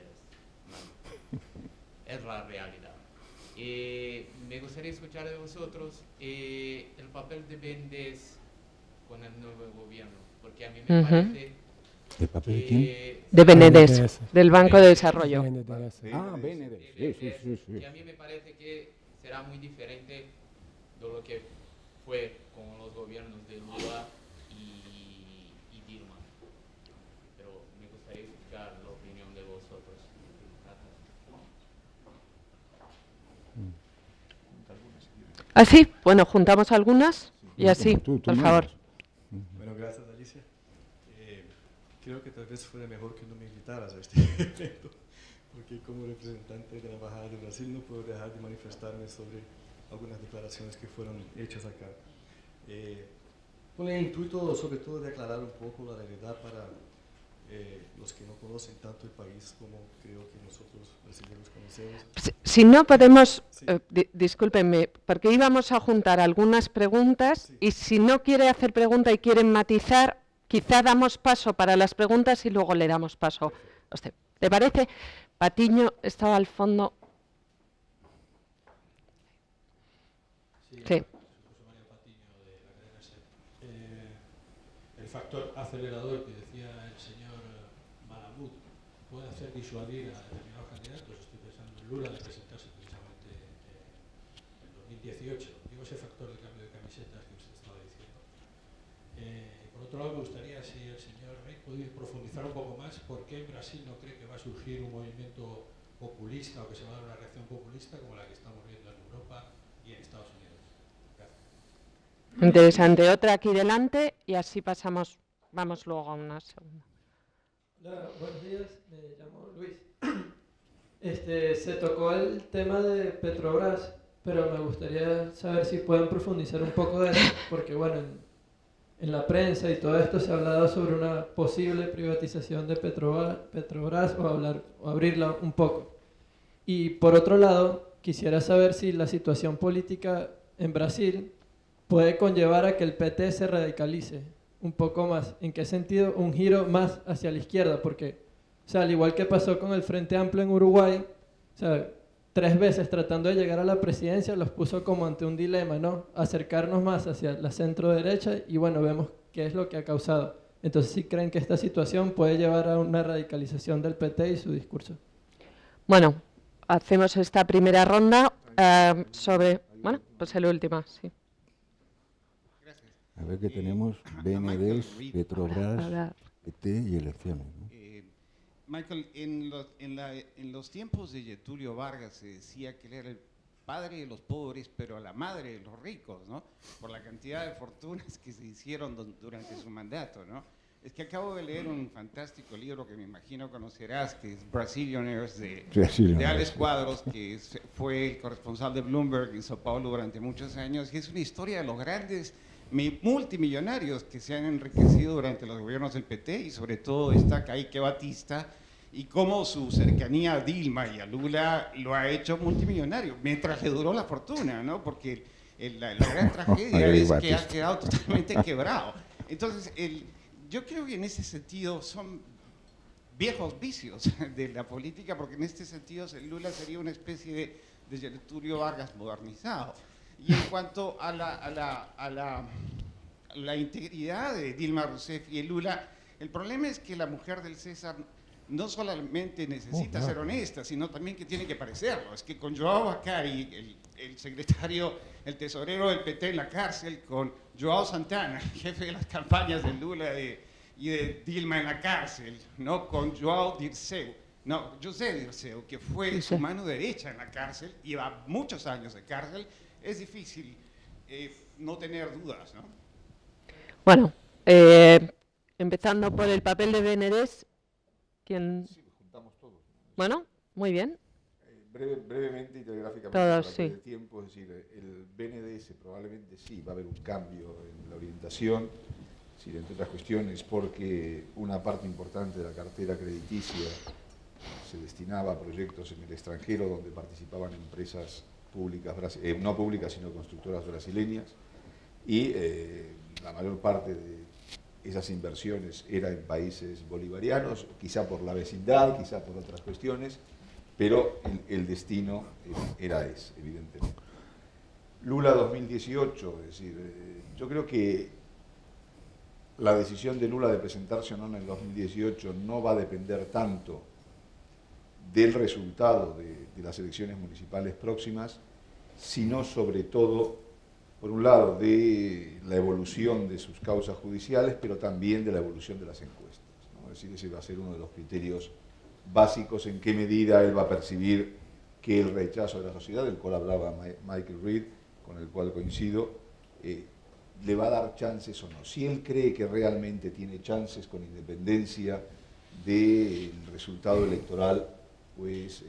es la realidad. Me gustaría escuchar de vosotros el papel de Mendes con el nuevo gobierno, porque a mí me parece... ¿El papel de quién? De BNDES, BNDES. del Banco de Desarrollo. BNDES. Ah, BNDES, sí. Y a mí me parece que será muy diferente de lo que fue con los gobiernos de Lula y Dilma. Pero me gustaría escuchar la opinión de vosotros. ¿Así? Bueno, juntamos algunas y así, Tú por mandas. favor. Bueno, gracias Alicia. Creo que tal vez fuera mejor que no me invitaras a este evento, porque como representante de la Embajada de Brasil no puedo dejar de manifestarme sobre algunas declaraciones que fueron hechas acá. Con el intuito sobre todo de aclarar un poco la realidad para los que no conocen tanto el país como creo que nosotros brasileños conocemos. Si no podemos, Sí. discúlpenme, porque íbamos a juntar algunas preguntas Sí. y si no quiere hacer pregunta y quieren matizar, quizá damos paso para las preguntas y luego le damos paso a usted. ¿Te parece? Patiño estaba al fondo. Sí. José María Patiño, de la cadena SER. El factor acelerador que decía el señor Malamud puede hacer disuadir a determinados candidatos. Estoy pensando en Lula de presentarse precisamente en 2018. Digo ese factor de cambio de camisetas que usted estaba diciendo. Por otro lado, me gustaría si el señor Rey pudiera profundizar un poco más por qué en Brasil no cree que va a surgir un movimiento populista o que se va a dar una reacción populista como la que estamos viendo en Europa y en Estados Unidos. Gracias. Interesante. Otra aquí delante y así pasamos, vamos luego a una segunda. Hola, buenos días, me llamo Luis. Se tocó el tema de Petrobras, pero me gustaría saber si pueden profundizar un poco de eso, porque bueno, en la prensa y todo esto se ha hablado sobre una posible privatización de Petrobras o abrirla un poco. Y por otro lado, quisiera saber si la situación política en Brasil puede conllevar a que el PT se radicalice un poco más. ¿En qué sentido? Un giro más hacia la izquierda, porque, o sea, al igual que pasó con el Frente Amplio en Uruguay, o sea, 3 veces tratando de llegar a la presidencia los puso como ante un dilema, ¿no? Acercarnos más hacia la centro derecha y bueno, vemos qué es lo que ha causado. Entonces, ¿sí creen que esta situación puede llevar a una radicalización del PT y su discurso? Bueno, hacemos esta primera ronda sobre, bueno, pues el último, sí. A ver que tenemos BNDES, Petrobras, Ahora, PT y elecciones, ¿no? Michael, en los tiempos de Getúlio Vargas se decía que él era el padre de los pobres, pero la madre de los ricos, ¿no? Por la cantidad de fortunas que se hicieron durante su mandato, ¿no? Es que acabo de leer un fantástico libro que me imagino conocerás, que es Brazilianaires, de Alex Cuadros, que fue el corresponsal de Bloomberg en Sao Paulo durante muchos años, y es una historia de los grandes multimillonarios que se han enriquecido durante los gobiernos del PT, y sobre todo está Caíque Batista, y cómo su cercanía a Dilma y a Lula lo ha hecho multimillonario, mientras le duró la fortuna, ¿no? Porque la gran tragedia es que ha quedado totalmente quebrado. Entonces, yo creo que en ese sentido son viejos vicios de la política, porque en este sentido Lula sería una especie de Getúlio Vargas modernizado. Y en cuanto a la integridad de Dilma Rousseff y Lula, el problema es que la mujer del César no solamente necesita ser honesta, sino también que tiene que parecerlo. Es que con Joao Bacari, el secretario, el tesorero del PT en la cárcel, con Joao Santana, el jefe de las campañas de Lula y de Dilma en la cárcel, ¿no? Con Joao Dirceu, no, José Dirceu, que fue su mano derecha en la cárcel, lleva muchos años de cárcel, es difícil no tener dudas, ¿no? Bueno, empezando por el papel de Benedés, ¿quién? Sí, juntamos todos, ¿no? Bueno, muy bien. Brevemente y telegráficamente, todos, para sí. el tiempo, es decir, el BNDES probablemente sí va a haber un cambio en la orientación, es decir, entre otras cuestiones, porque una parte importante de la cartera crediticia se destinaba a proyectos en el extranjero donde participaban empresas públicas, no públicas, sino constructoras brasileñas, y la mayor parte de esas inversiones era en países bolivarianos, quizá por la vecindad, quizá por otras cuestiones, pero el destino era ese, evidentemente. Lula 2018, es decir, yo creo que la decisión de Lula de presentarse o no en el 2018 no va a depender tanto del resultado de las elecciones municipales próximas, sino sobre todo, por un lado, de la evolución de sus causas judiciales, pero también de la evolución de las encuestas, ¿no? Es decir, ese va a ser uno de los criterios básicos en qué medida él va a percibir que el rechazo de la sociedad, del cual hablaba Michael Reed, con el cual coincido, le va a dar chances o no. Si él cree que realmente tiene chances con independencia del resultado electoral, pues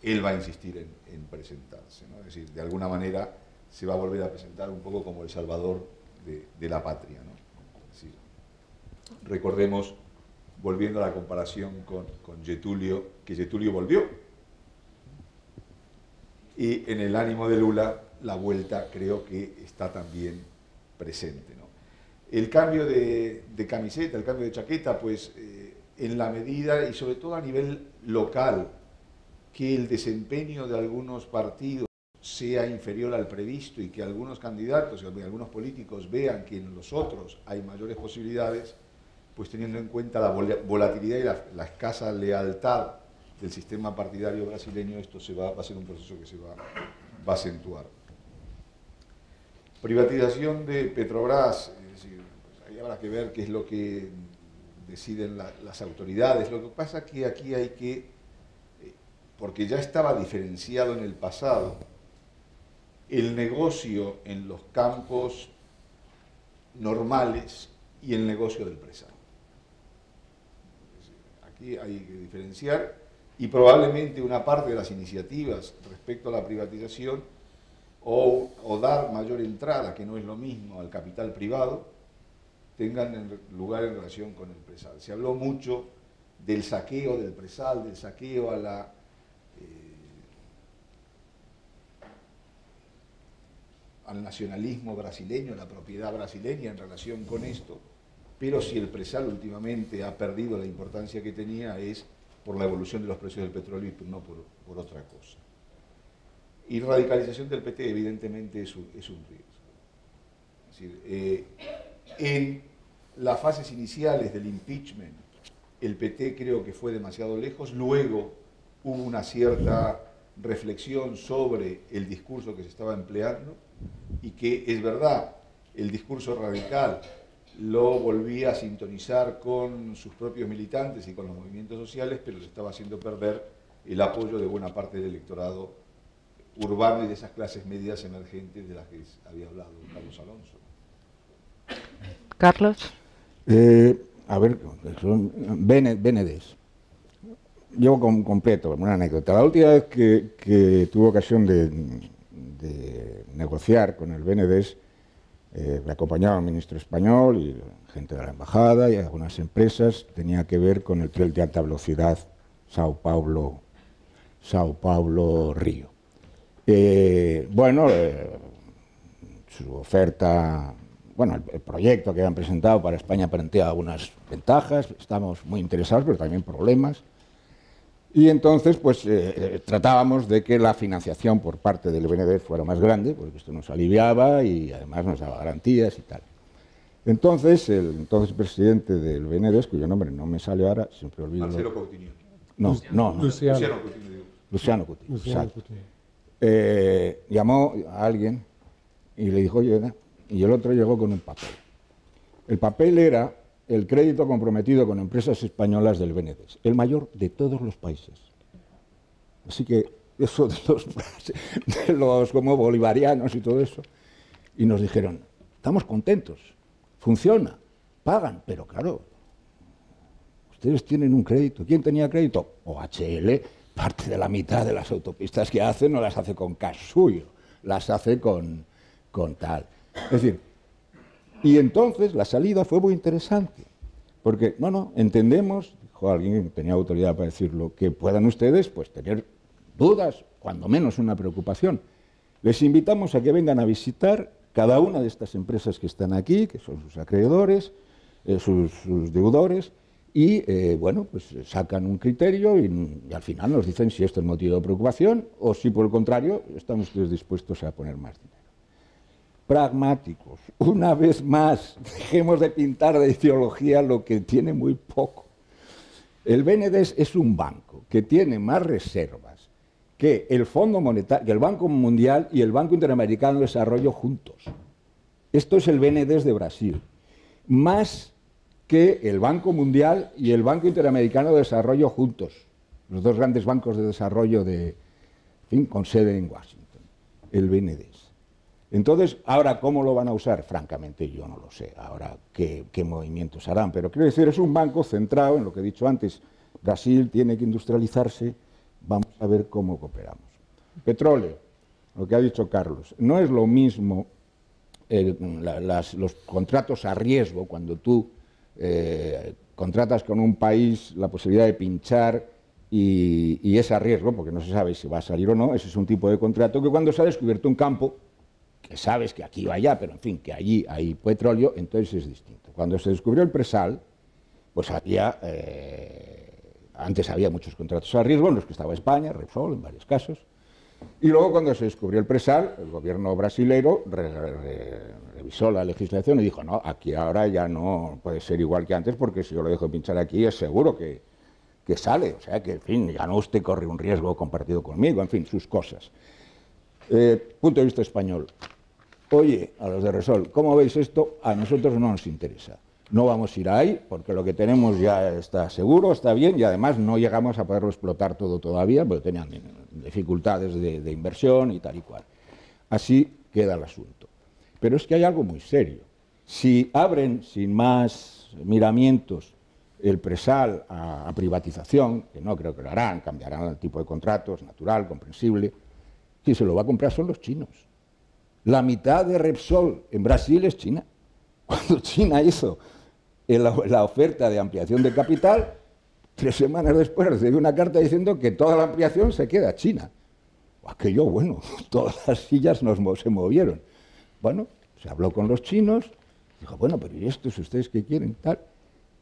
él va a insistir en presentarse, ¿no? Es decir, de alguna manera se va a volver a presentar un poco como el salvador de la patria, ¿no? Es decir, recordemos, volviendo a la comparación con Getulio, que Getulio volvió. Y en el ánimo de Lula, la vuelta creo que está también presente, ¿no? El cambio de camiseta, el cambio de chaqueta, pues en la medida, y sobre todo a nivel local, que el desempeño de algunos partidos sea inferior al previsto y que algunos candidatos y algunos políticos vean que en los otros hay mayores posibilidades, pues teniendo en cuenta la volatilidad y la escasa lealtad del sistema partidario brasileño, esto va a ser un proceso que se va a acentuar. Privatización de Petrobras, es decir, pues ahí habrá que ver qué es lo que deciden las autoridades. Lo que pasa es que aquí hay que, porque ya estaba diferenciado en el pasado, el negocio en los campos normales y el negocio del presado. Aquí hay que diferenciar y probablemente una parte de las iniciativas respecto a la privatización o dar mayor entrada, que no es lo mismo, al capital privado, tengan lugar en relación con el presal. Se habló mucho del saqueo del presal, del saqueo al nacionalismo brasileño, a la propiedad brasileña en relación con esto, pero si el presal últimamente ha perdido la importancia que tenía es por la evolución de los precios del petróleo y no por otra cosa. Y radicalización del PT evidentemente es un riesgo. Es decir, en las fases iniciales del impeachment, el PT creo que fue demasiado lejos, luego hubo una cierta reflexión sobre el discurso que se estaba empleando y que es verdad, el discurso radical lo volvía a sintonizar con sus propios militantes y con los movimientos sociales, pero le estaba haciendo perder el apoyo de buena parte del electorado urbano y de esas clases medias emergentes de las que había hablado Carlos Alonso. Carlos. A ver, BNDES. Yo completo, una anécdota. La última vez que tuve ocasión de negociar con el BNDES, me acompañaba un ministro español y gente de la embajada y algunas empresas, tenía que ver con el tren de alta velocidad Sao Paulo-Río. Su oferta, el proyecto que habían presentado para España plantea algunas ventajas, estamos muy interesados, pero también problemas. Y entonces, tratábamos de que la financiación por parte del BNDES fuera más grande, porque esto nos aliviaba y además nos daba garantías y tal. Entonces, el entonces presidente del BNDES, cuyo nombre no me sale ahora, siempre olvido. Marcelo Coutinho. No. Luciano Coutinho. Luciano Coutinho. Llamó a alguien y le dijo, oye, y el otro llegó con un papel. El papel era el crédito comprometido con empresas españolas del BNDES, el mayor de todos los países. Así que eso de los como bolivarianos y todo eso. Y nos dijeron, estamos contentos, funciona, pagan, pero claro, ustedes tienen un crédito. ¿Quién tenía crédito? OHL, parte de la mitad de las autopistas que hace no las hace con cash suyo, las hace con tal. Es decir, y entonces la salida fue muy interesante, porque, no, entendemos, dijo alguien que tenía autoridad para decirlo, que puedan ustedes pues tener dudas, cuando menos una preocupación. Les invitamos a que vengan a visitar cada una de estas empresas que están aquí, que son sus acreedores, sus deudores, y bueno, pues sacan un criterio y al final nos dicen si esto es motivo de preocupación o si por el contrario están ustedes dispuestos a poner más dinero. Pragmáticos, una vez más, dejemos de pintar de ideología lo que tiene muy poco. El BNDES es un banco que tiene más reservas que el Fondo Monetario, que el Banco Mundial y el Banco Interamericano de Desarrollo juntos. Esto es el BNDES de Brasil. Más que el Banco Mundial y el Banco Interamericano de Desarrollo juntos. Los dos grandes bancos de desarrollo con sede en Washington. El BNDES. Entonces, ahora, ¿cómo lo van a usar? Francamente, yo no lo sé. Ahora, ¿qué movimientos harán? Pero quiero decir, es un banco centrado en lo que he dicho antes. Brasil tiene que industrializarse. Vamos a ver cómo cooperamos. Petróleo, lo que ha dicho Carlos. No es lo mismo los contratos a riesgo, cuando tú contratas con un país la posibilidad de pinchar y es a riesgo, porque no se sabe si va a salir o no. Ese es un tipo de contrato que cuando se ha descubierto un campo, que sabes que aquí o allá, pero en fin, que allí hay petróleo, entonces es distinto. Cuando se descubrió el presal, pues había, antes había muchos contratos a riesgo, en los que estaba España, Repsol, en varios casos, y luego cuando se descubrió el presal, el gobierno brasilero revisó la legislación y dijo, no, aquí ahora ya no puede ser igual que antes, porque si yo lo dejo pinchar aquí es seguro que sale, o sea que, en fin, ya no usted corre un riesgo compartido conmigo, en fin, sus cosas. Punto de vista español. Oye, a los de Repsol, ¿cómo veis esto? A nosotros no nos interesa. No vamos a ir ahí porque lo que tenemos ya está seguro, está bien y además no llegamos a poderlo explotar todo todavía porque tenían dificultades de inversión y tal y cual. Así queda el asunto. Pero es que hay algo muy serio. Si abren sin más miramientos el presal a privatización, que no creo que lo harán, cambiarán el tipo de contratos, natural, comprensible, quien se lo va a comprar son los chinos. La mitad de Repsol en Brasil es China. Cuando China hizo la oferta de ampliación de capital, 3 semanas después recibió una carta diciendo que toda la ampliación se queda a China. Aquello, bueno, todas las sillas se movieron. Bueno, se habló con los chinos, dijo, bueno, pero ¿y estos ustedes qué quieren? Tal.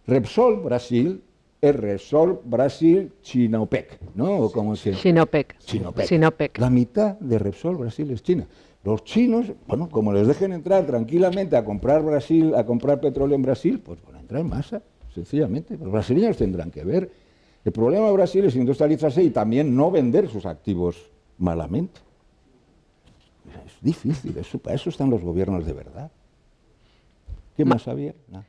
Repsol Brasil es Repsol Brasil Chinopec, ¿no? ¿O cómo se llama? Chinopec. La mitad de Repsol Brasil es China. Los chinos, bueno, como les dejen entrar tranquilamente a comprar petróleo en Brasil, pues van a entrar en masa, sencillamente. Los brasileños tendrán que ver. El problema de Brasil es industrializarse y también no vender sus activos malamente. Es difícil, para eso están los gobiernos de verdad. ¿Qué más había? Nada.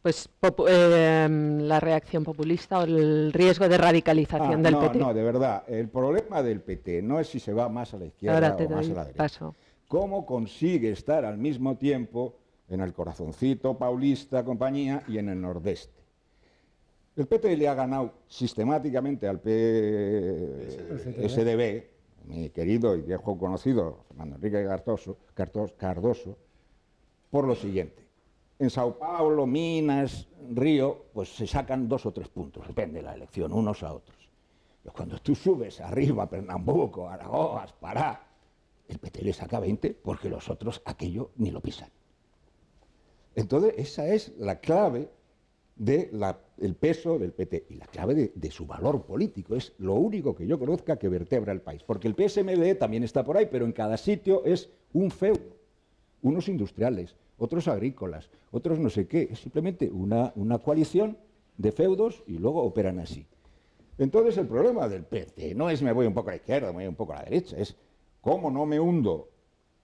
Pues la reacción populista o el riesgo de radicalización del PT. No, de verdad. El problema del PT no es si se va más a la izquierda o más a la derecha. Paso. ¿Cómo consigue estar al mismo tiempo en el corazoncito paulista, compañía, y en el nordeste? El PT le ha ganado sistemáticamente al PSDB, mi querido y viejo conocido Fernando Enrique Cardoso, por lo siguiente. En Sao Paulo, Minas, Río, pues se sacan 2 o 3 puntos, depende de la elección, unos a otros. Pero cuando tú subes arriba, Pernambuco, Aragoas, Pará, el PT le saca 20 porque los otros aquello ni lo pisan. Entonces, esa es la clave del peso del PT y la clave de su valor político. Es lo único que yo conozca que vertebra el país. Porque el PSMD también está por ahí, pero en cada sitio es un feudo. Unos industriales, otros agrícolas, otros no sé qué. Es simplemente una coalición de feudos y luego operan así. Entonces el problema del PT no es me voy un poco a la izquierda, me voy un poco a la derecha, es cómo no me hundo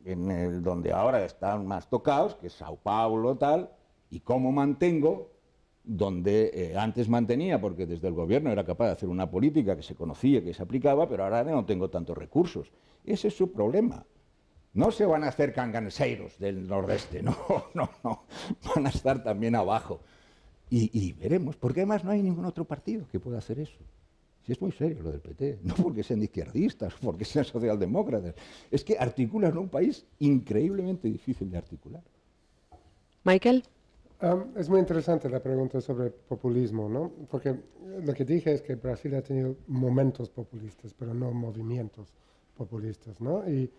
en el donde ahora están más tocados, que es Sao Paulo tal, y cómo mantengo donde antes mantenía, porque desde el gobierno era capaz de hacer una política que se conocía, que se aplicaba, pero ahora no tengo tantos recursos. Ese es su problema. No se van a hacer canganseiros del nordeste, no, van a estar también abajo. Y veremos, porque además no hay ningún otro partido que pueda hacer eso. Si es muy serio lo del PT, no porque sean izquierdistas, porque sean socialdemócratas, es que articulan un país increíblemente difícil de articular. Michael. Es muy interesante la pregunta sobre populismo, ¿no? Porque lo que dije es que Brasil ha tenido momentos populistas, pero no movimientos populistas, ¿no? ¿Y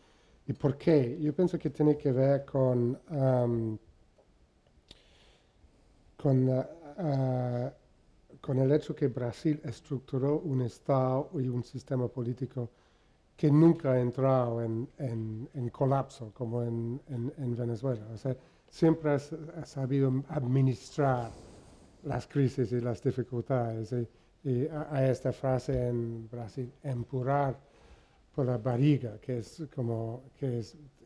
por qué? Yo pienso que tiene que ver con el hecho que Brasil estructuró un Estado y un sistema político que nunca ha entrado en colapso como en Venezuela. O sea, siempre ha sabido administrar las crisis y las dificultades. Y hay esta frase en Brasil, empurrar por la barriga, que es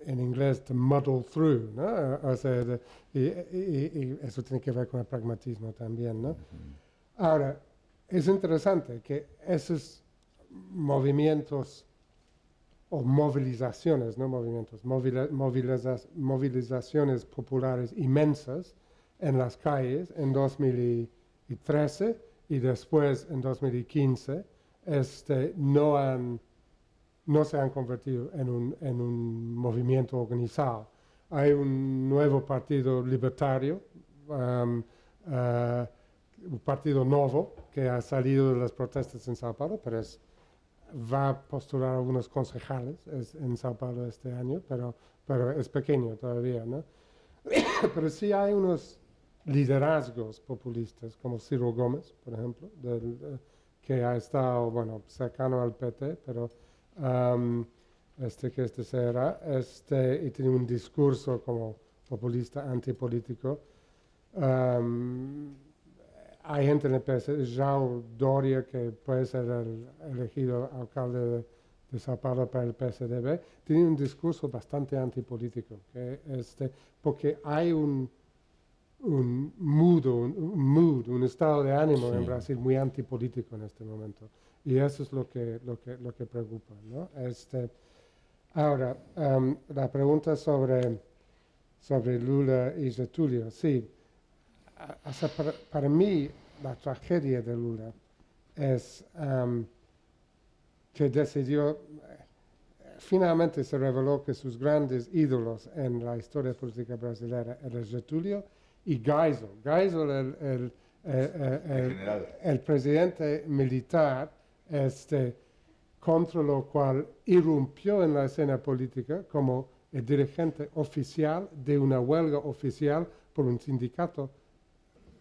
en inglés to muddle through, ¿no? O sea, y eso tiene que ver con el pragmatismo también, ¿no? Ahora, es interesante que esos movimientos o movilizaciones, no movimientos, movilizaciones populares inmensas en las calles en 2013 y después en 2015 no se han convertido en un movimiento organizado. Hay un nuevo partido libertario, un partido nuevo que ha salido de las protestas en Sao Paulo, pero va a postular algunos concejales en Sao Paulo este año, pero es pequeño todavía, ¿no? Pero sí hay unos liderazgos populistas, como Ciro Gómez, por ejemplo, que ha estado, bueno, cercano al PT, pero y tiene un discurso como populista, antipolítico. Hay gente en el PSD, João Doria, que puede ser elegido alcalde de Sao Paulo para el PSDB, tiene un discurso bastante antipolítico, porque hay un estado de ánimo en Brasil muy antipolítico en este momento. Y eso es lo que preocupa, ¿no? Ahora, la pregunta sobre Lula y Getúlio, sí. Para mí, la tragedia de Lula es que decidió, finalmente se reveló que sus grandes ídolos en la historia política brasileña eran Getúlio y Geisel. Geisel, el presidente militar, contra lo cual irrumpió en la escena política como el dirigente oficial de una huelga oficial por un sindicato,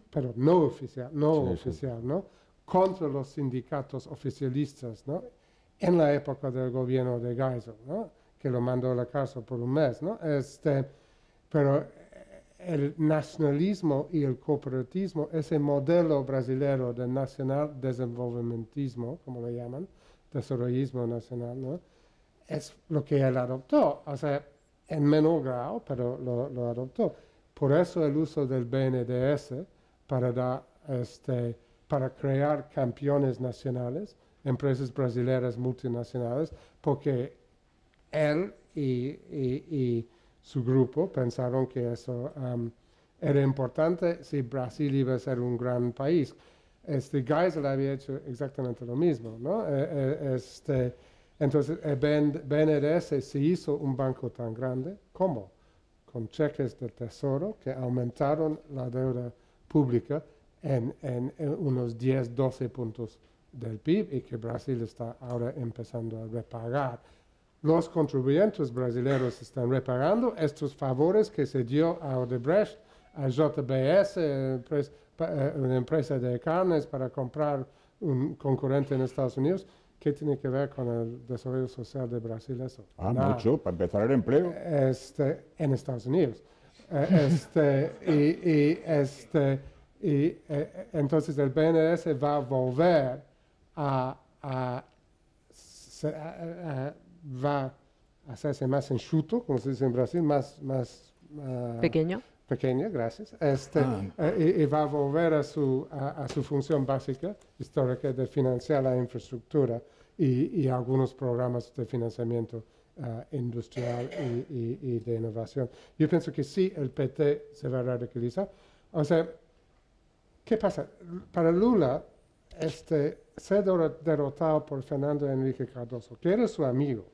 pero no oficial, ¿no? Contra los sindicatos oficialistas, ¿no? En la época del gobierno de Geisel, ¿no? Que lo mandó a la cárcel por un mes, ¿no? Pero el nacionalismo y el cooperativismo, ese modelo brasileño de nacional desenvolvimentismo, como lo llaman, desarrollismo nacional, ¿no? Es lo que él adoptó, o sea, en menor grado, pero lo adoptó. Por eso el uso del BNDES para crear campeones nacionales, empresas brasileñas multinacionales, porque él y su grupo pensaron que eso era importante si Brasil iba a ser un gran país. Geisel había hecho exactamente lo mismo, ¿no? Entonces, el BNDES se hizo un banco tan grande, ¿cómo? Con cheques del Tesoro que aumentaron la deuda pública en unos 10, 12 puntos del PIB y que Brasil está ahora empezando a repagar. Los contribuyentes brasileños están repagando estos favores que se dio a Odebrecht, a JBS, una empresa de carnes para comprar un concurrente en Estados Unidos. ¿Qué tiene que ver con el desarrollo social de Brasil eso? Mucho, para empezar el empleo. En Estados Unidos. Entonces el BNDES va a volver va a hacerse más enxuto, como se dice en Brasil, más pequeño. Pequeña, gracias. Y va a volver a su función básica, histórica, de financiar la infraestructura y algunos programas de financiamiento industrial y de innovación. Yo pienso que sí, el PT se va a radicalizar. O sea, ¿qué pasa? Para Lula, ser derrotado por Fernando Henrique Cardoso, que era su amigo,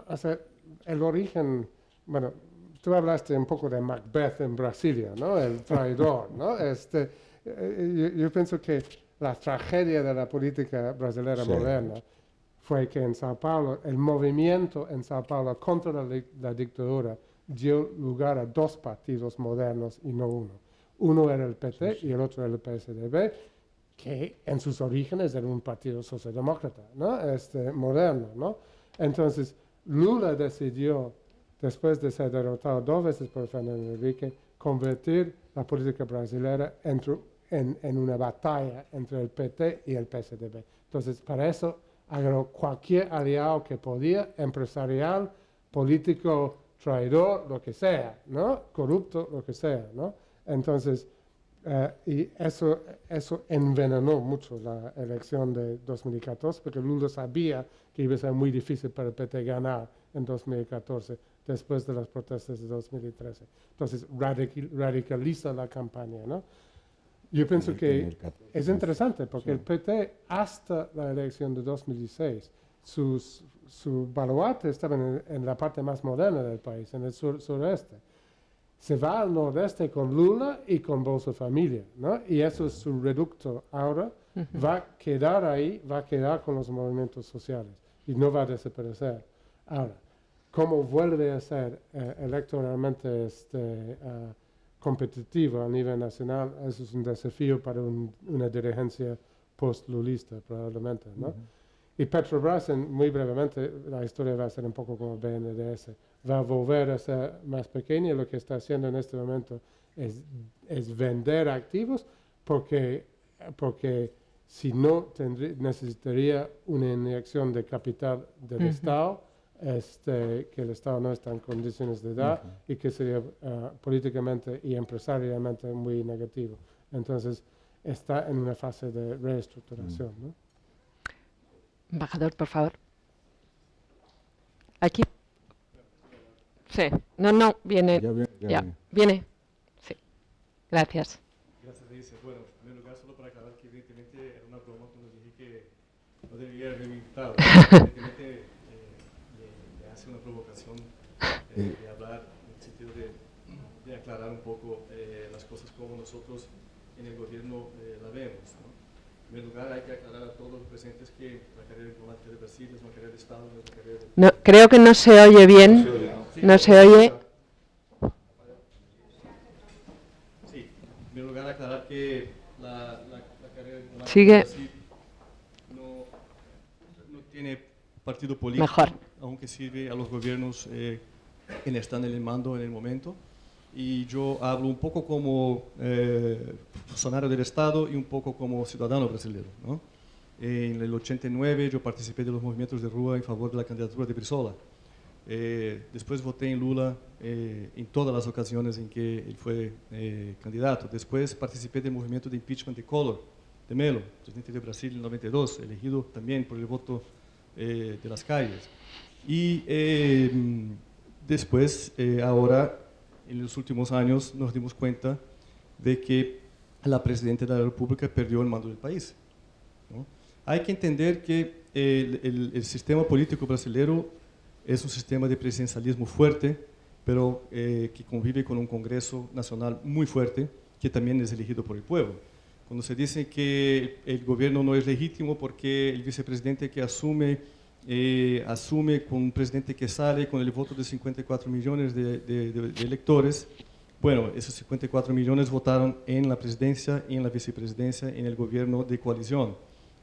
o sea, el origen, bueno, tú hablaste un poco de Macbeth en Brasilia, ¿no? El traidor, ¿no? Yo pienso que la tragedia de la política brasileña moderna fue que en Sao Paulo, el movimiento en Sao Paulo contra la dictadura dio lugar a dos partidos modernos y no uno. Uno era el PT y el otro era el PSDB, que en sus orígenes era un partido socialdemócrata, ¿no? Moderno, ¿no? Entonces, Lula decidió, después de ser derrotado 2 veces por Fernando Henrique, convertir la política brasileña en una batalla entre el PT y el PSDB. Entonces, para eso agarró cualquier aliado que podía, empresarial, político, traidor, lo que sea, ¿no? Corrupto, lo que sea, ¿no? Entonces, y eso envenenó mucho la elección de 2014, porque Lula sabía que iba a ser muy difícil para el PT ganar en 2014, después de las protestas de 2013. Entonces, radicaliza la campaña, ¿no? Yo pienso que es interesante, porque el PT, hasta la elección de 2016, su baluarte estaba en la parte más moderna del país, en el sureste. Se va al nordeste con Lula y con Bolsa Familia, ¿no? Y eso es su reducto ahora. Va a quedar ahí, va a quedar con los movimientos sociales y no va a desaparecer. Ahora, ¿cómo vuelve a ser electoralmente competitivo a nivel nacional? Eso es un desafío para una dirigencia post-lulista, probablemente, ¿no? Y Petrobras, muy brevemente, la historia va a ser un poco como BNDES. Va a volver a ser más pequeña. Lo que está haciendo en este momento es vender activos porque si no necesitaría una inyección de capital del Estado, que el Estado no está en condiciones de dar y que sería políticamente y empresarialmente muy negativo. Entonces, está en una fase de reestructuración, ¿no? Embajador, por favor. Aquí. Sí. No, viene. Ya viene. Sí. Gracias. Gracias, Alicia. Bueno, en primer lugar, solo para aclarar que evidentemente era una broma cuando dije que no debería haberme invitado. Evidentemente le hace una provocación de hablar en el sentido de aclarar un poco las cosas como nosotros en el gobierno la vemos, ¿no? En primer lugar, hay que aclarar a todos los presentes que la carrera diplomática de Brasil es una carrera de Estado, no es una carrera de... No, creo que no se oye bien. No se oye. Sí, en primer lugar, aclarar que la carrera diplomática Sigue. de Brasil no tiene partido político, Mejor. Aunque sirve a los gobiernos que están en el mando en el momento. Y yo hablo un poco como funcionario del Estado y un poco como ciudadano brasileño, ¿no? En el 89 yo participé de los movimientos de rua en favor de la candidatura de Brizola. Después voté en Lula en todas las ocasiones en que él fue candidato. Después participé del movimiento de impeachment de Collor, de Melo, presidente de Brasil en 92, elegido también por el voto de las calles. Y después, ahora, en los últimos años, nos dimos cuenta de que la Presidenta de la República perdió el mando del país, ¿no? Hay que entender que el sistema político brasileño es un sistema de presidencialismo fuerte, pero que convive con un Congreso Nacional muy fuerte, que también es elegido por el pueblo. Cuando se dice que el gobierno no es legítimo porque el vicepresidente que asume con un presidente que sale con el voto de 54 millones de electores, bueno, esos 54 millones votaron en la presidencia, en la vicepresidencia, en el gobierno de coalición,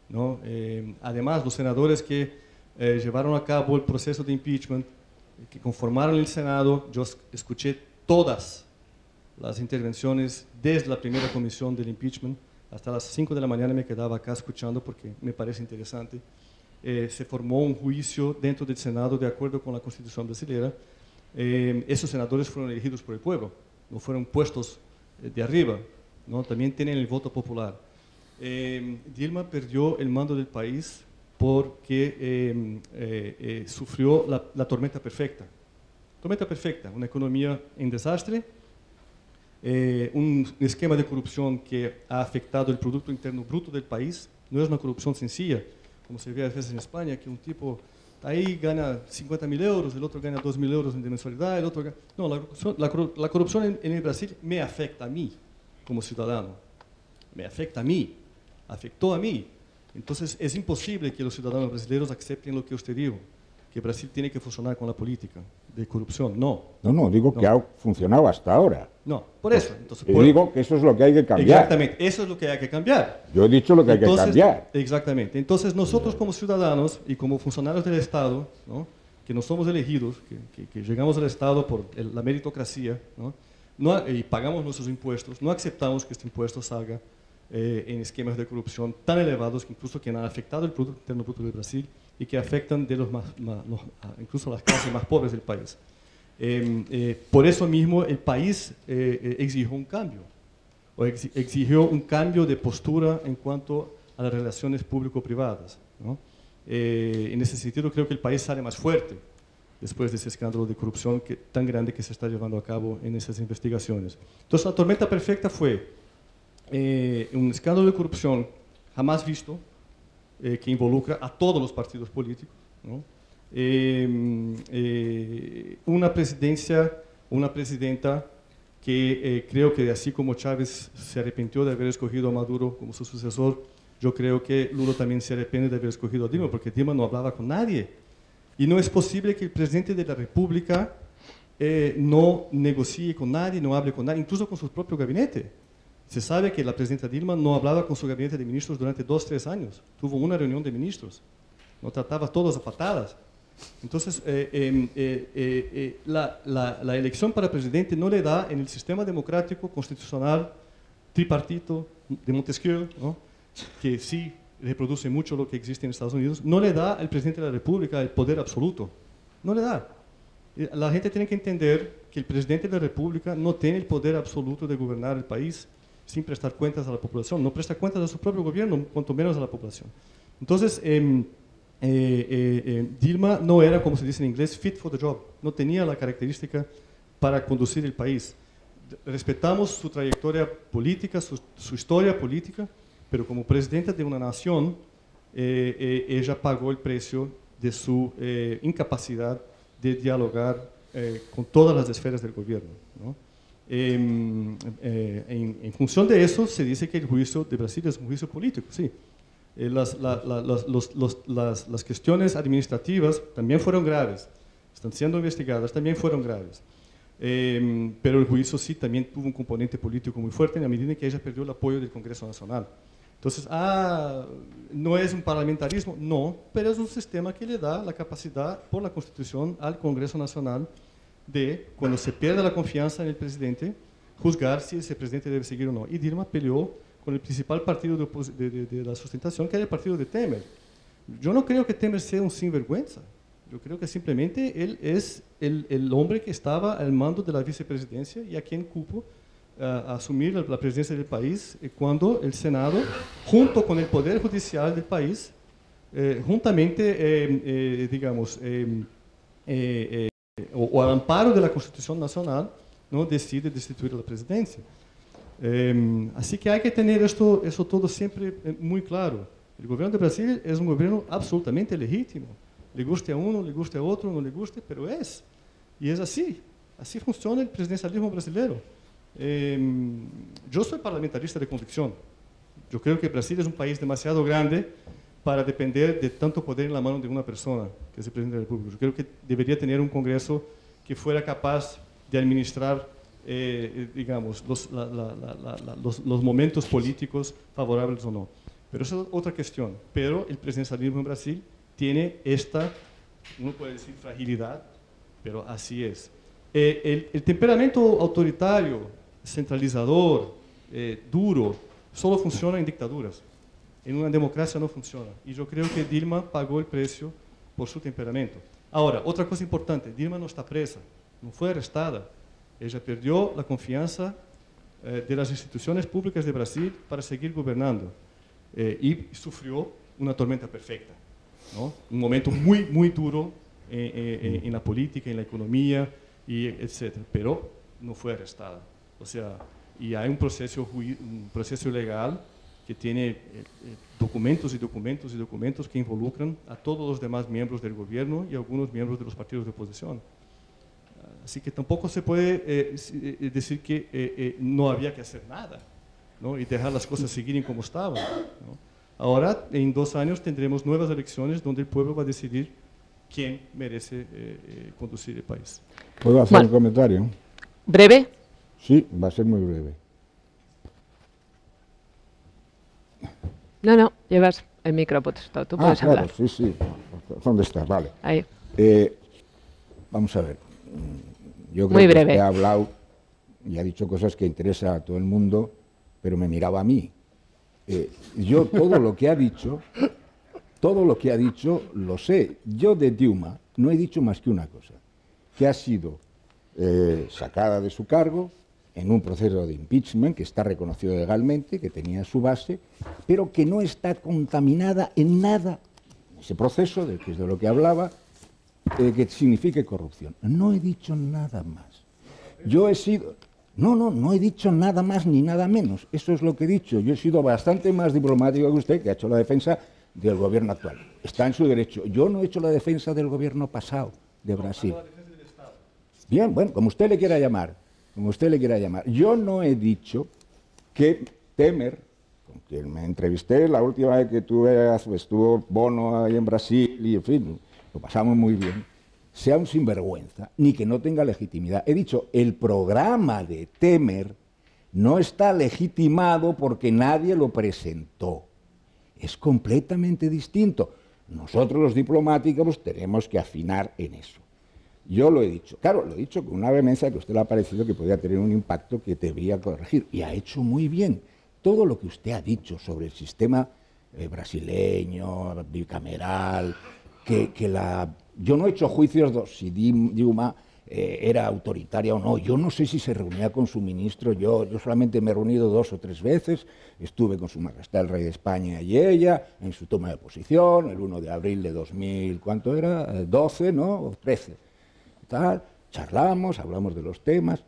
¿no? Además, los senadores que llevaron a cabo el proceso de impeachment, que conformaron el Senado, yo escuché todas las intervenciones desde la primera comisión del impeachment hasta las 5 de la mañana me quedaba acá escuchando porque me parece interesante. Se formó un juicio dentro del Senado de acuerdo con la Constitución brasileña. Esos senadores fueron elegidos por el pueblo, no fueron puestos de arriba, ¿no? También tienen el voto popular. Dilma perdió el mando del país porque sufrió la tormenta perfecta. Tormenta perfecta, una economía en desastre, un esquema de corrupción que ha afectado el Producto Interno Bruto del país. No es una corrupción sencilla, como se ve a veces en España, que un tipo ahí gana 50.000 euros, el otro gana 2.000 euros de mensualidad, el otro gana... No, la corrupción en el Brasil me afecta a mí, como ciudadano. Me afecta a mí, afectó a mí. Entonces, es imposible que los ciudadanos brasileños acepten lo que usted dijo, que Brasil tiene que funcionar con la política de corrupción. No. No, digo que ha funcionado hasta ahora. No, por eso. Entonces, yo digo que eso es lo que hay que cambiar. Exactamente, eso es lo que hay que cambiar. Yo he dicho lo que hay que cambiar. Exactamente. Entonces, nosotros como ciudadanos y como funcionarios del Estado, ¿no?, que no somos elegidos, que llegamos al Estado por la meritocracia, ¿no?, y pagamos nuestros impuestos, no aceptamos que este impuesto salga en esquemas de corrupción tan elevados que incluso que han afectado el Producto Interno Bruto de Brasil y que afectan de incluso las clases más pobres del país. Por eso mismo el país exigió un cambio, o exigió un cambio de postura en cuanto a las relaciones público-privadas, ¿no? En ese sentido creo que el país sale más fuerte después de ese escándalo de corrupción tan grande que se está llevando a cabo en esas investigaciones. Entonces la tormenta perfecta fue un escándalo de corrupción jamás visto, que involucra a todos los partidos políticos, ¿no? Una presidenta que creo que así como Chávez se arrepintió de haber escogido a Maduro como su sucesor, yo creo que Lula también se arrepiente de haber escogido a Dilma, porque Dilma no hablaba con nadie. Y no es posible que el presidente de la República no negocie con nadie, no hable con nadie, incluso con su propio gabinete. Se sabe que la presidenta Dilma no hablaba con su gabinete de ministros durante 2 o 3 años. Tuvo una reunión de ministros. No trataba a todos a patadas. Entonces, la elección para presidente no le da en el sistema democrático, constitucional, tripartito de Montesquieu, ¿no?, que sí reproduce mucho lo que existe en Estados Unidos, no le da al presidente de la República el poder absoluto. No le da. La gente tiene que entender que el presidente de la República no tiene el poder absoluto de gobernar el país sin prestar cuentas a la población, no presta cuentas a su propio gobierno, cuanto menos a la población. Entonces, Dilma no era, como se dice en inglés, fit for the job, no tenía la característica para conducir el país. Respetamos su trayectoria política, su historia política, pero como presidenta de una nación, ella pagó el precio de su incapacidad de dialogar con todas las esferas del gobierno, ¿no? En función de eso, se dice que el juicio de Brasil es un juicio político, sí. Las cuestiones administrativas también fueron graves, están siendo investigadas, también fueron graves. Pero el juicio sí también tuvo un componente político muy fuerte en la medida en que ella perdió el apoyo del Congreso Nacional. Entonces, ¿no es un parlamentarismo? No, pero es un sistema que le da la capacidad por la Constitución al Congreso Nacional de, cuando se pierde la confianza en el presidente, juzgar si ese presidente debe seguir o no. Y Dilma peleó con el principal partido de la sustentación, que era el partido de Temer. Yo no creo que Temer sea un sinvergüenza. Yo creo que simplemente él es el hombre que estaba al mando de la vicepresidencia y a quien cupo asumir la presidencia del país cuando el Senado, junto con el Poder Judicial del país, juntamente, digamos, o al amparo de la Constitución Nacional, ¿no?, decide destituir a la presidencia. Así que hay que tener eso todo siempre muy claro. El gobierno de Brasil es un gobierno absolutamente legítimo. Le guste a uno, le guste a otro, no le guste, pero es. Y es así. Así funciona el presidencialismo brasileño. Yo soy parlamentarista de convicción. Yo creo que Brasil es un país demasiado grande para depender de tanto poder en la mano de una persona, que es el presidente de la República. Yo creo que debería tener un Congreso que fuera capaz de administrar, digamos, los momentos políticos favorables o no. Pero eso es otra cuestión. Pero el presidencialismo en Brasil tiene esta, uno puede decir fragilidad, pero así es. El temperamento autoritario, centralizador, duro, solo funciona en dictaduras. En una democracia no funciona. Y yo creo que Dilma pagó el precio por su temperamento. Ahora, otra cosa importante, Dilma no está presa, no fue arrestada. Ella perdió la confianza de las instituciones públicas de Brasil para seguir gobernando. Y sufrió una tormenta perfecta, ¿no? Un momento muy, muy duro en la política, en la economía, y etc. Pero no fue arrestada. O sea, y hay un proceso legal que tiene documentos y documentos y documentos que involucran a todos los demás miembros del gobierno y algunos miembros de los partidos de oposición. Así que tampoco se puede decir que no había que hacer nada, ¿no? Y dejar las cosas seguir como estaban, ¿no? Ahora, en 2 años, tendremos nuevas elecciones donde el pueblo va a decidir quién merece conducir el país. ¿Puedo hacer un comentario? ¿Breve? Sí, va a ser muy breve. No, llevas el micro puesto, tú puedes claro, hablar. Sí. ¿Dónde estás? Vale. Ahí. Vamos a ver. Yo creo Muy que breve. usted ha hablado y ha dicho cosas que interesan a todo el mundo, pero me miraba a mí. Yo todo lo que ha dicho lo sé. Yo de Dilma no he dicho más que una cosa, que ha sido sacada de su cargo en un proceso de impeachment que está reconocido legalmente, que tenía su base, pero que no está contaminada en nada, ese proceso, que es de lo que hablaba, que signifique corrupción. No he dicho nada más. Yo he sido... No he dicho nada más ni nada menos. Eso es lo que he dicho. Yo he sido bastante más diplomático que usted, que ha hecho la defensa del gobierno actual. Está en su derecho. Yo no he hecho la defensa del gobierno pasado de Brasil. Bien, bueno, como usted le quiera llamar. Yo no he dicho que Temer, con quien me entrevisté la última vez que estuvo Bono ahí en Brasil, y en fin, lo pasamos muy bien, sea un sinvergüenza, ni que no tenga legitimidad. He dicho, el programa de Temer no está legitimado porque nadie lo presentó. Es completamente distinto. Nosotros los diplomáticos tenemos que afinar en eso. Yo lo he dicho, claro, lo he dicho con una vehemencia que a usted le ha parecido que podía tener un impacto que debería corregir, y ha hecho muy bien. Todo lo que usted ha dicho sobre el sistema brasileño, bicameral, yo no he hecho juicios de si Dilma era autoritaria o no. Yo no sé si se reunía con su ministro. Yo solamente me he reunido 2 o 3 veces. Estuve con su majestad el rey de España y ella en su toma de posición, el 1 de abril de 2000, ¿cuánto era? 12, ¿no? O 13. Tal, charlamos, hablamos de los temas.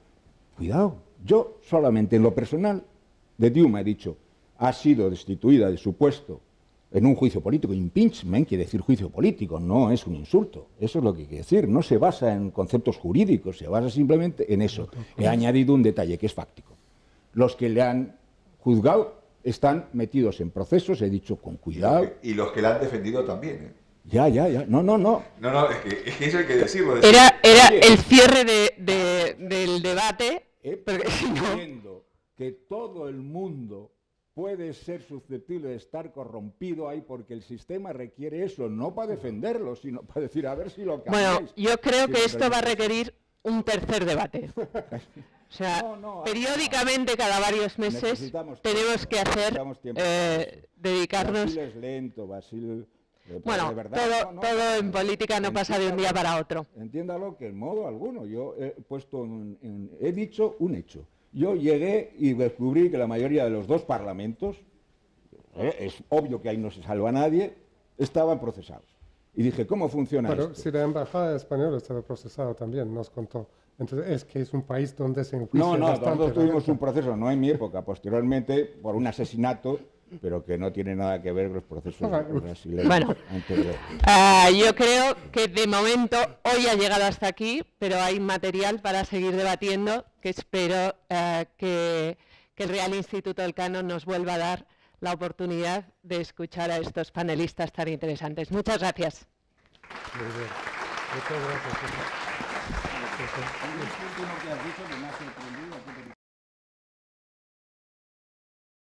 Cuidado, yo solamente en lo personal de Dilma he dicho, ha sido destituida de su puesto en un juicio político. Impeachment quiere decir juicio político, no es un insulto. Eso es lo que quiere decir. No se basa en conceptos jurídicos, se basa simplemente en eso. He añadido un detalle que es fáctico. Los que le han juzgado están metidos en procesos, he dicho con cuidado. Y los que la han defendido también, ¿eh? Ya. No, es que eso hay que decirlo. Era el cierre del debate. Porque diciendo que todo el mundo puede ser susceptible de estar corrompido ahí porque el sistema requiere eso, no para defenderlo, sino para decir, a ver si lo cambiáis. Bueno, yo creo que esto va a requerir un tercer debate. O sea, periódicamente, cada varios meses, tenemos que hacer, dedicarnos... Brasil es lento, Brasil... Bueno, todo en política no pasa de un día para otro. Entiéndalo que en modo alguno. Yo he puesto he dicho un hecho. Yo llegué y descubrí que la mayoría de los 2 parlamentos, es obvio que ahí no se salva a nadie, estaban procesados. Y dije, ¿cómo funciona esto? Pero si la embajada española estaba procesada también, nos contó. Entonces, es que es un país donde se enjuicia bastante. Nosotros tuvimos un proceso, no en mi época, posteriormente, por un asesinato, pero que no tiene nada que ver con los procesos brasileños. Bueno, yo creo que de momento hoy ha llegado hasta aquí, pero hay material para seguir debatiendo, que espero que el Real Instituto Elcano nos vuelva a dar la oportunidad de escuchar a estos panelistas tan interesantes. Muchas gracias. Muy bien. Muchas gracias. Un último que has dicho que me ha sorprendido.